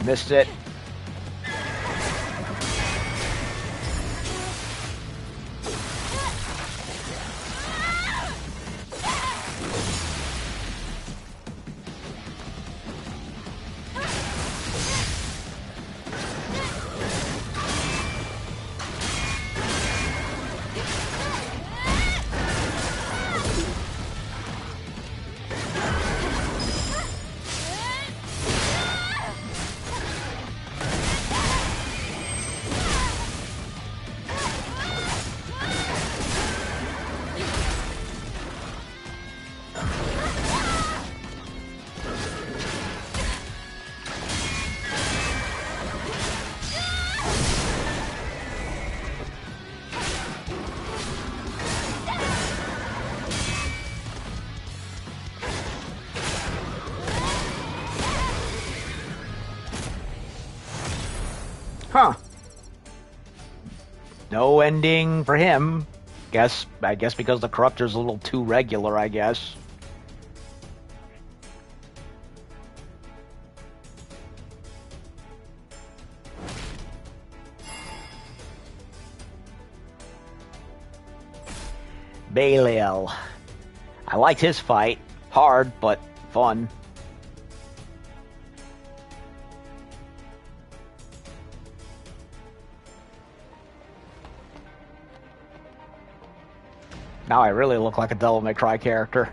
Speaker 1: Missed it. Huh. No ending for him. I guess because the Corruptor's a little too regular, I guess. Belial. I liked his fight. Hard, but fun. Now I really look like a Devil May Cry character.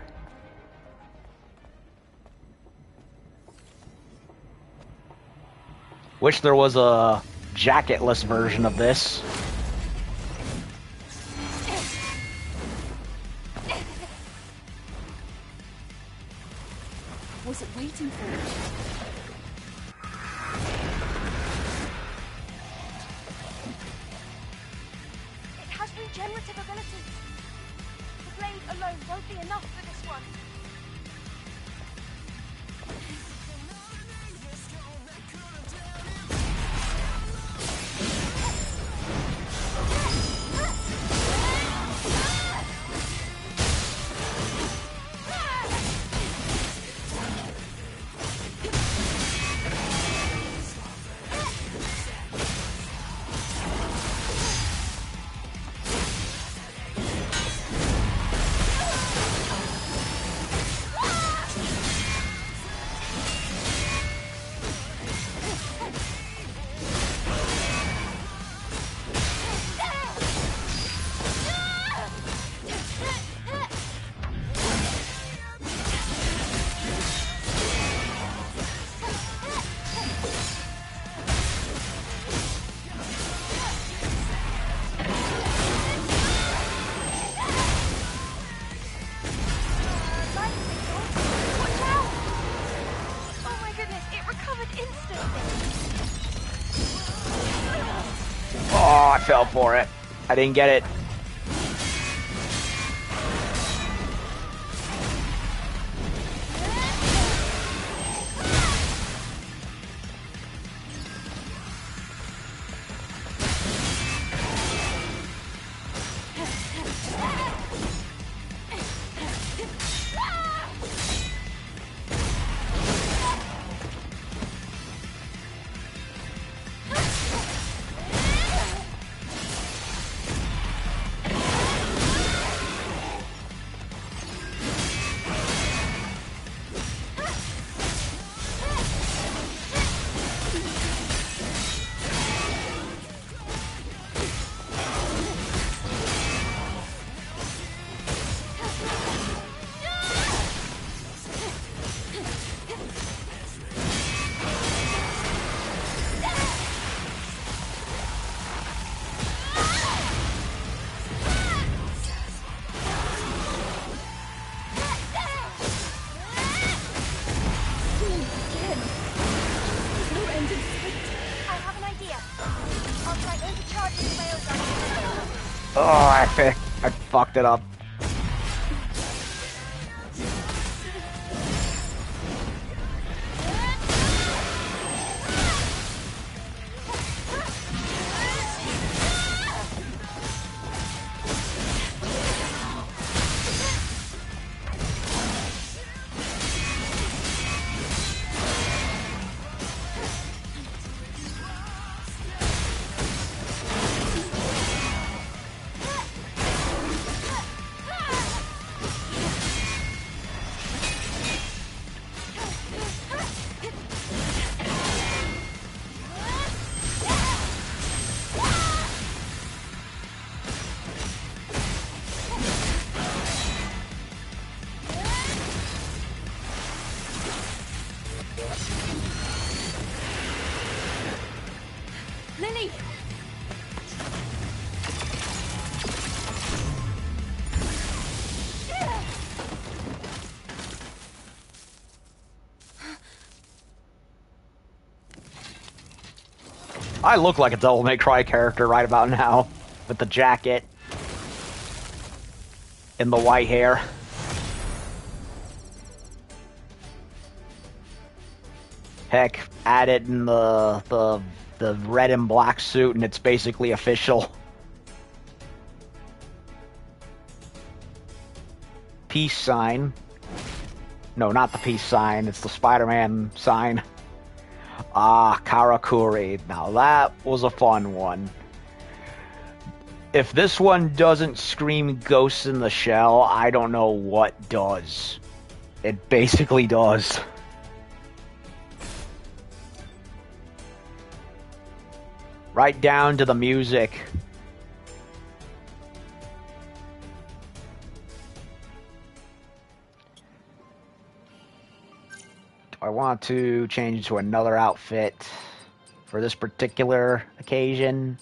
Speaker 1: Wish there was a jacketless version of this.
Speaker 3: Was it waiting for me?
Speaker 4: It has regenerative abilities. The blade alone won't be enough for this one.
Speaker 1: Oh, I fell for it. I didn't get it. Oh, I fucked it up.
Speaker 3: Lily!
Speaker 1: I look like a Devil May Cry character right about now, with the jacket and the white hair. Heck, add it in the red and black suit, and it's basically official. Peace sign. No, not the peace sign. It's the Spider-Man sign. Ah, Karakuri. Now that was a fun one. If this one doesn't scream Ghost in the Shell, I don't know what does. It basically does. Right down to the music. I want to change to another outfit. for this particular occasion.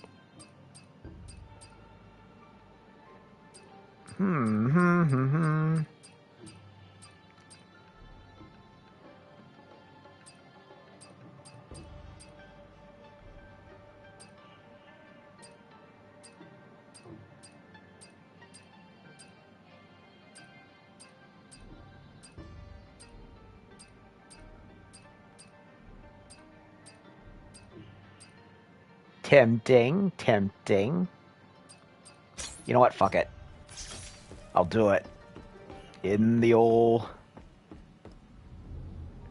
Speaker 1: Tempting, tempting. You know what? Fuck it. I'll do it. In the old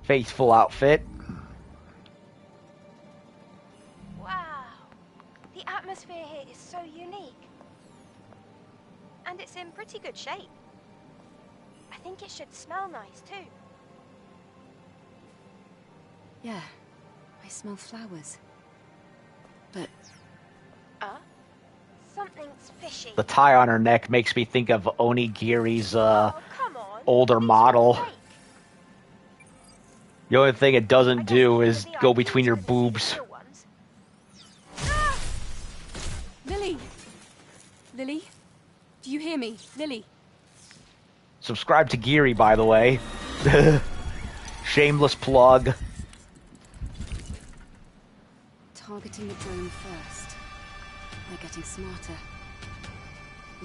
Speaker 1: faithful outfit.
Speaker 4: Wow. The atmosphere here is so unique. And it's in pretty good shape. I think it should smell nice too.
Speaker 3: Yeah, I smell flowers. But
Speaker 4: Something's fishy.
Speaker 1: The tie on her neck makes me think of Onigiri's
Speaker 4: Oh, come on.
Speaker 1: older
Speaker 4: These are
Speaker 1: model.
Speaker 4: fake.
Speaker 1: The only thing it
Speaker 4: I
Speaker 1: doesn't
Speaker 4: guess
Speaker 1: do
Speaker 4: it
Speaker 1: is
Speaker 4: would be
Speaker 1: go
Speaker 4: ideal
Speaker 1: between your
Speaker 4: to see the
Speaker 1: boobs.
Speaker 4: real ones. Ah!
Speaker 3: Lily! Lily? Do you hear me? Lily?
Speaker 1: Subscribe to Geary, by the way. Shameless plug.
Speaker 3: Targeting the drone first. They're getting smarter.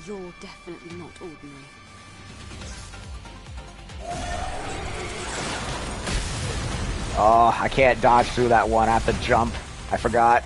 Speaker 3: You're definitely not ordinary.
Speaker 1: Oh, I can't dodge through that one. I have to jump. I forgot.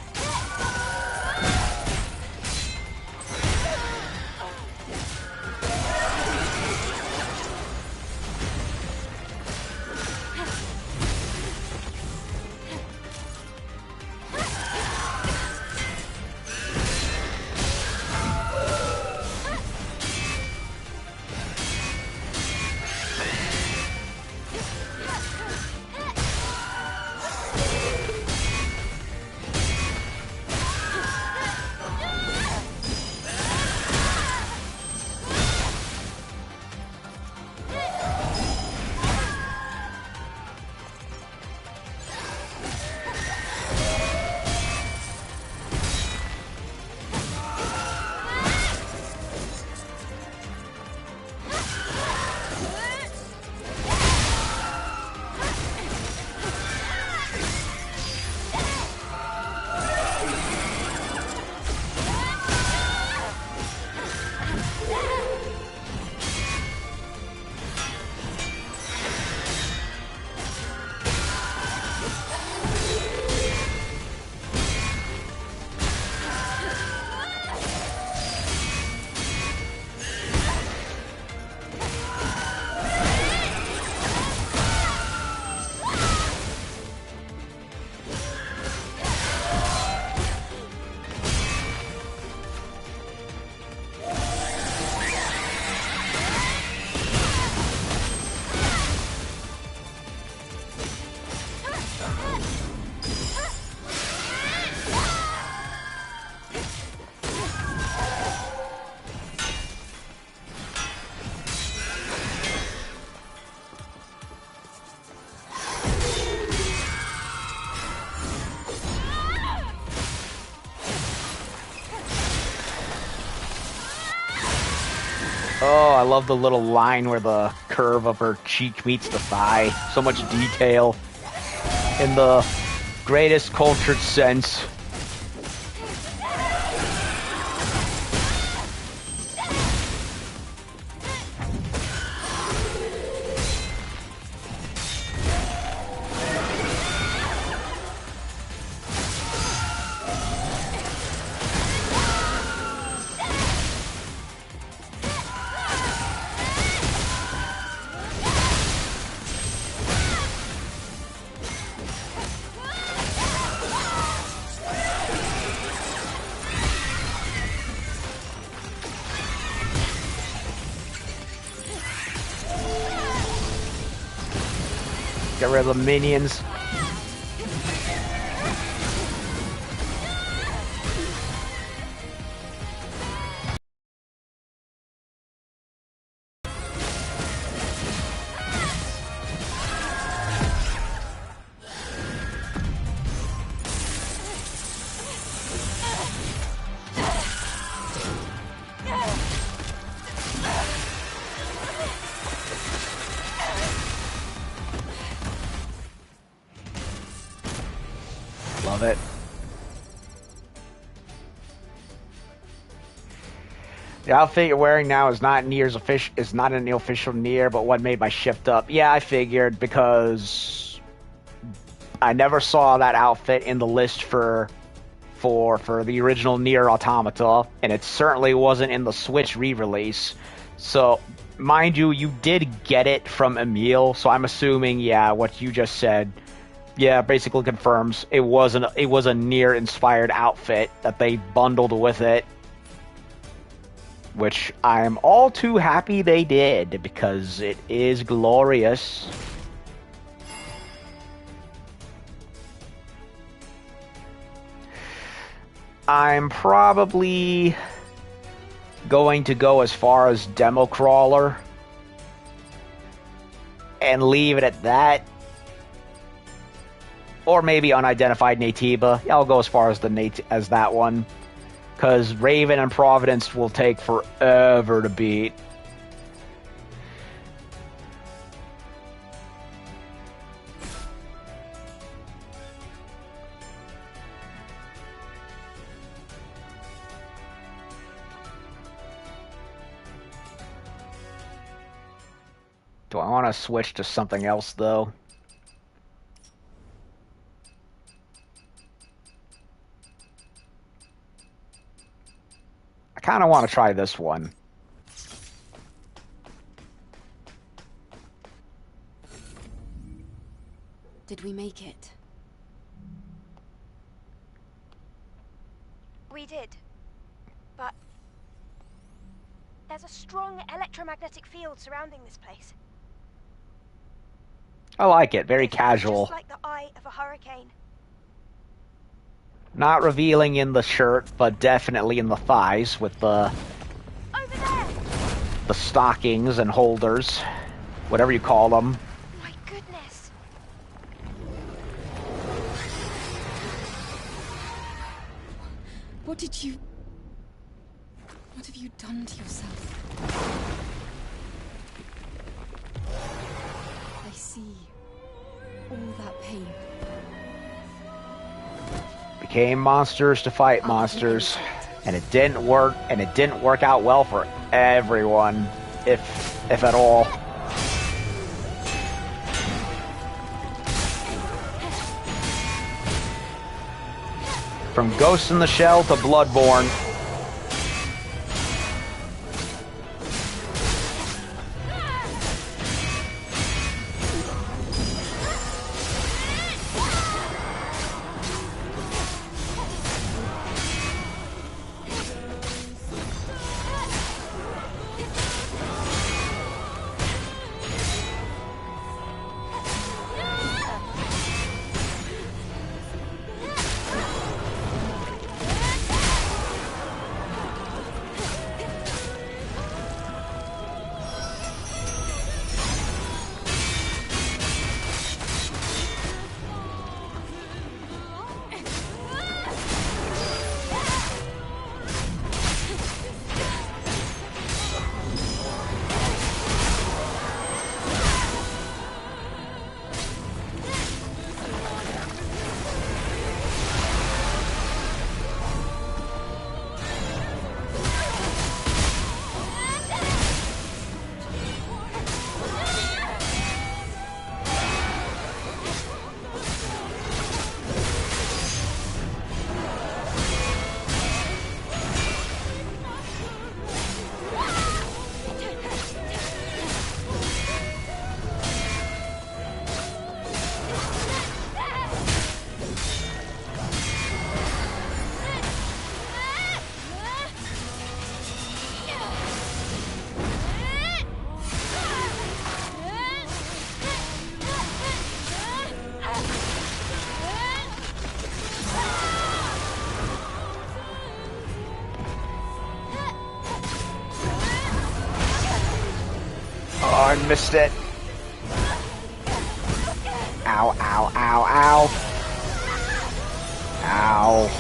Speaker 1: Oh, I love the little line where the curve of her cheek meets the thigh. So much detail in the greatest cultured sense. Get rid of the minions. of it. The outfit you're wearing now is not Nier's official. Is not an official Nier, but what made my shift up? Yeah, I figured because I never saw that outfit in the list for the original Nier Automata, and it certainly wasn't in the Switch re-release. So, mind you, you did get it from Emil. So I'm assuming, yeah, what you just said, yeah, basically confirms it was a Nier inspired outfit that they bundled with it. Which I'm all too happy they did, because it is glorious. I'm probably going to go as far as Demo Crawler and leave it at that. Or maybe Unidentified Natiba. I'll go as far as as that one. Because Raven and Providence will take forever to beat. Do I want to switch to something else, though? I kind of want to try this one.
Speaker 3: Did we make it?
Speaker 4: We did. But there's a strong electromagnetic field surrounding this place.
Speaker 1: I like it. Very casual.
Speaker 4: Just like the eye of a hurricane.
Speaker 1: Not revealing in the shirt, but definitely in the thighs with the stockings and holders, whatever you call them.
Speaker 4: My goodness.
Speaker 3: What have you done to yourself? I see all that pain.
Speaker 1: Became monsters to fight monsters, and it didn't work, and it didn't work out well for everyone, if at all. From Ghost in the Shell to Bloodborne. Oh, I missed it. Ow, ow, ow, ow. Ow.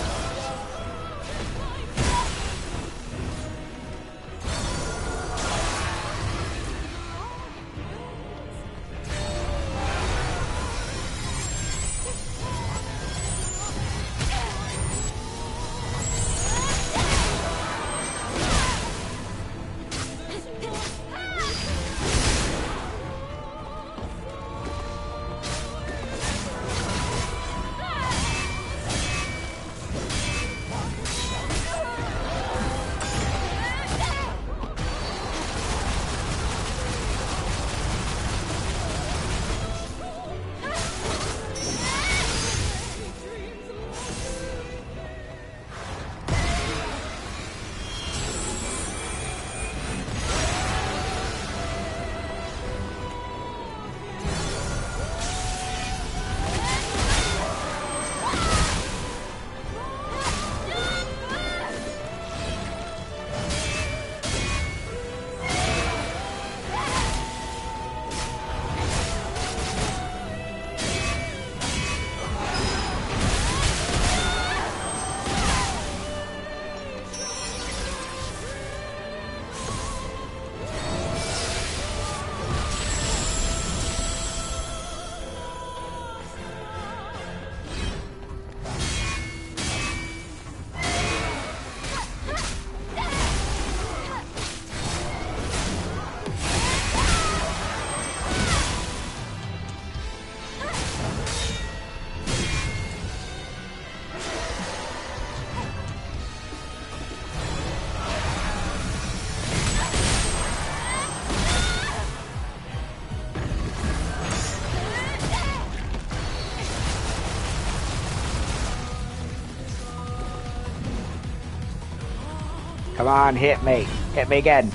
Speaker 1: Come on, hit me. Hit me again.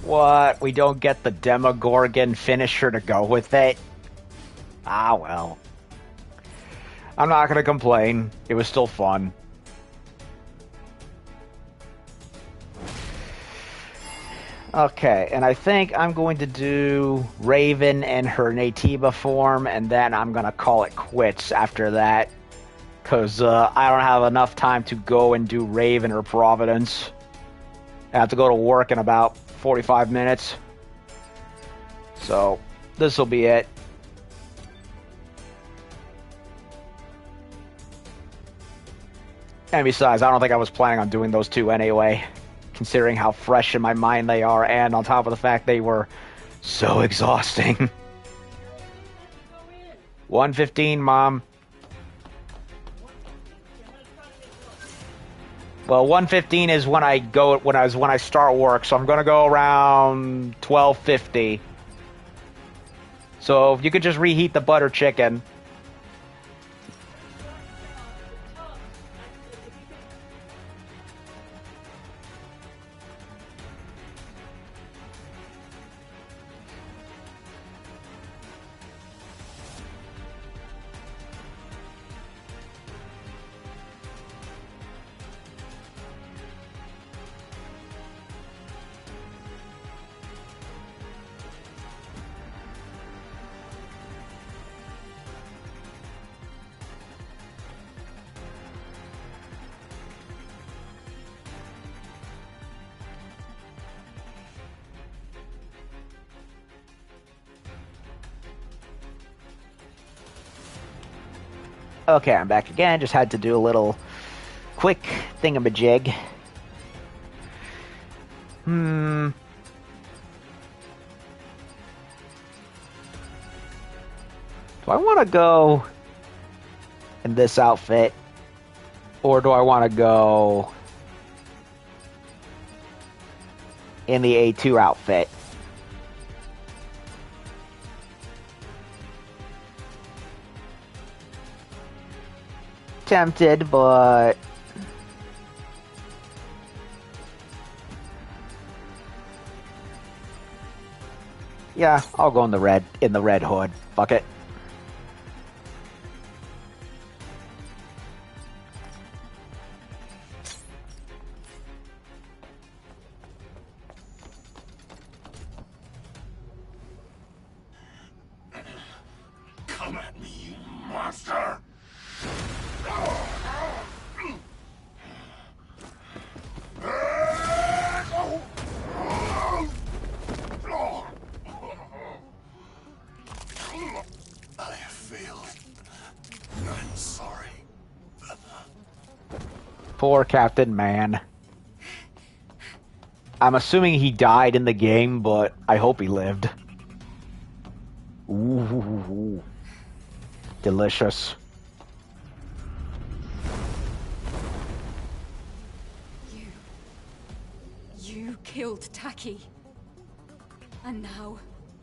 Speaker 1: What? We don't get the Demogorgon finisher to go with it? Ah, well. I'm not gonna complain. It was still fun. Okay, and I think I'm going to do Raven and her Natiba form, and then I'm gonna call it quits after that. Because I don't have enough time to go and do Raven or Providence. I have to go to work in about 45 minutes. So, this will be it. And besides, I don't think I was planning on doing those two anyway, considering how fresh in my mind they are, and on top of the fact they were so exhausting. 1:15, Mom. Well, 1:15 is when I start work, so I'm gonna go around 12:50. So if you could just reheat the butter chicken. Okay, I'm back again. Just had to do a little quick thingamajig. Do I want to go in this outfit? Or do I want to go in the A2 outfit? Tempted, but yeah, I'll go in the red hood. Fuck it.
Speaker 2: Come at me, you monster! I have failed. I'm sorry.
Speaker 1: Poor Captain Man. I'm assuming he died in the game, but I hope he lived. Ooh. Delicious.
Speaker 3: You killed Taki. And now,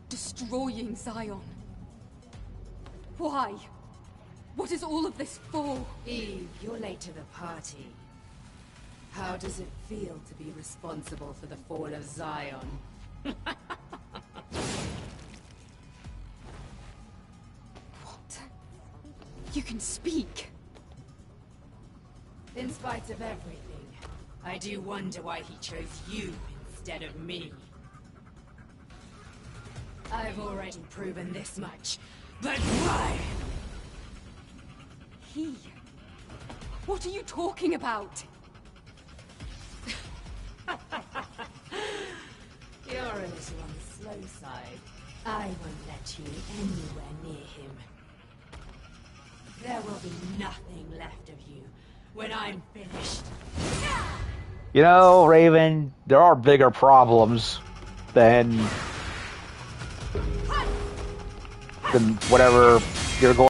Speaker 3: destroying Zion. Why? What is all of this for?
Speaker 5: Eve, you're late to the party. How does it feel to be responsible for the fall of Zion?
Speaker 3: What? You can speak.
Speaker 5: In spite of everything, I do wonder why he chose you instead of me. I've already proven this much, but why?
Speaker 3: He What are you talking about?
Speaker 5: You're a little on the slow side. I won't let you anywhere near him. There will be nothing left of you when I'm finished.
Speaker 1: You know, Raven, there are bigger problems than whatever you're going.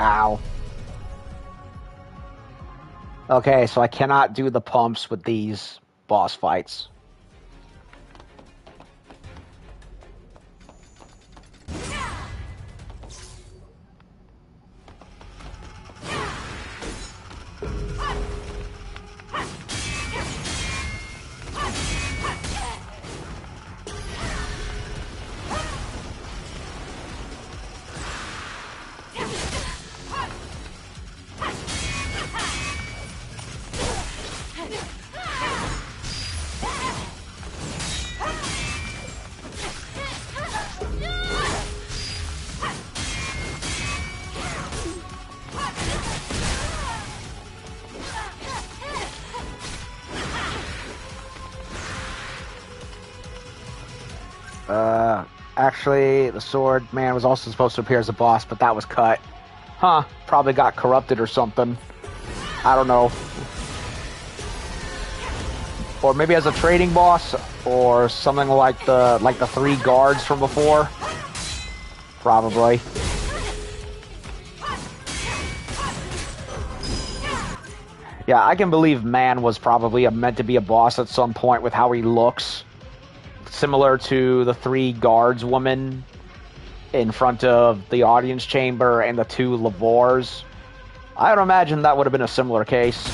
Speaker 1: Ow. Okay, so I cannot do the pumps with these boss fights. Actually, the sword man was also supposed to appear as a boss, but that was cut. Huh, probably got corrupted or something. I don't know. Or maybe as a trading boss, or something like the 3 guards from before. Probably. Yeah, I can believe Man was probably meant to be a boss at some point with how he looks. Similar to the 3 guards woman in front of the audience chamber and the 2 Lavors. I would imagine that would have been a similar case.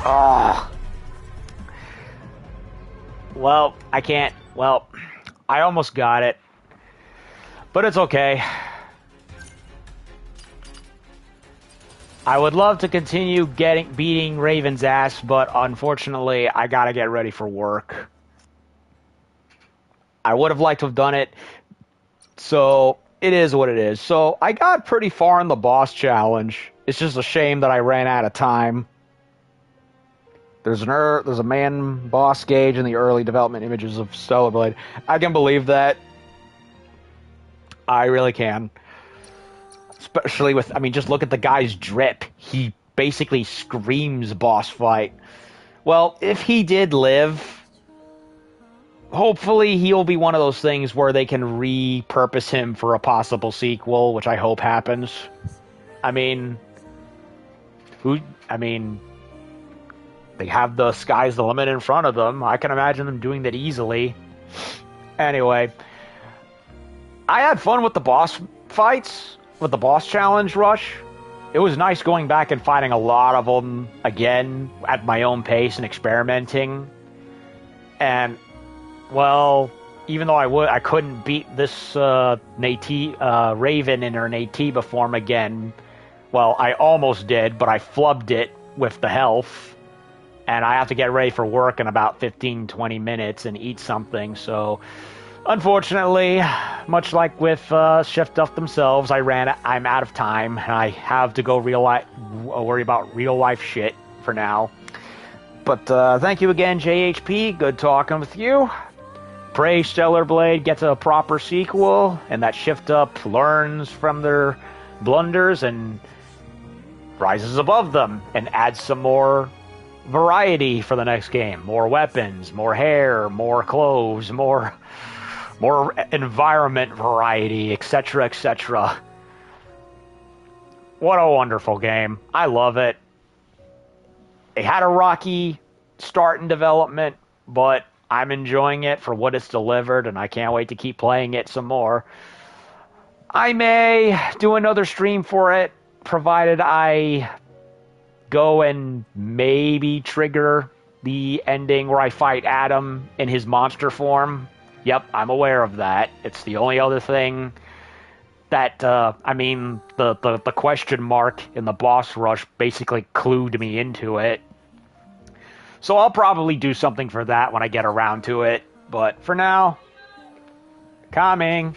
Speaker 1: Oh. Well, I can't. Well, I almost got it. But it's okay. I would love to continue beating Raven's ass, but unfortunately, I gotta get ready for work. I would have liked to have done it, so it is what it is. So I got pretty far in the boss challenge. It's just a shame that I ran out of time. There's a man boss gauge in the early development images of Stellar Blade. I can believe that. I really can. Especially with, I mean, just look at the guy's drip. He basically screams boss fight. Well, if he did live, hopefully he'll be one of those things where they can repurpose him for a possible sequel, which I hope happens. I mean, they have the sky's the limit in front of them. I can imagine them doing that easily. Anyway, I had fun with the boss fights, with the boss challenge rush. It was nice going back and fighting a lot of them again at my own pace and experimenting. And, well, even though I couldn't beat this Raven in her Nativa form again, well, I almost did, but I flubbed it with the health. And I have to get ready for work in about 15-20 minutes and eat something, so unfortunately, much like with Shift Up themselves, I'm out of time, and I have to go worry about real life shit for now. But thank you again, JHP. Good talking with you. Pray Stellar Blade gets a proper sequel, and that Shift Up learns from their blunders and rises above them and adds some more variety for the next game. More weapons, more hair, more clothes, more environment variety, etc., etc. What a wonderful game. I love it. It had a rocky start in development, but I'm enjoying it for what it's delivered, and I can't wait to keep playing it some more. I may do another stream for it, provided I go and maybe trigger the ending where I fight Adam in his monster form. Yep, I'm aware of that. It's the only other thing that, the question mark in the boss rush basically clued me into it. So I'll probably do something for that when I get around to it. But for now, coming.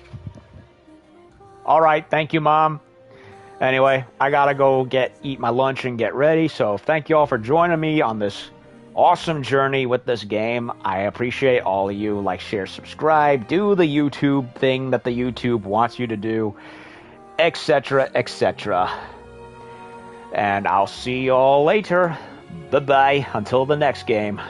Speaker 1: Alright, thank you, Mom. Anyway, I gotta go eat my lunch and get ready, so thank you all for joining me on this awesome journey with this game. I appreciate all of you. Like, share, subscribe, do the YouTube thing that the YouTube wants you to do, etc., etc. And I'll see you all later. Bye-bye, until the next game.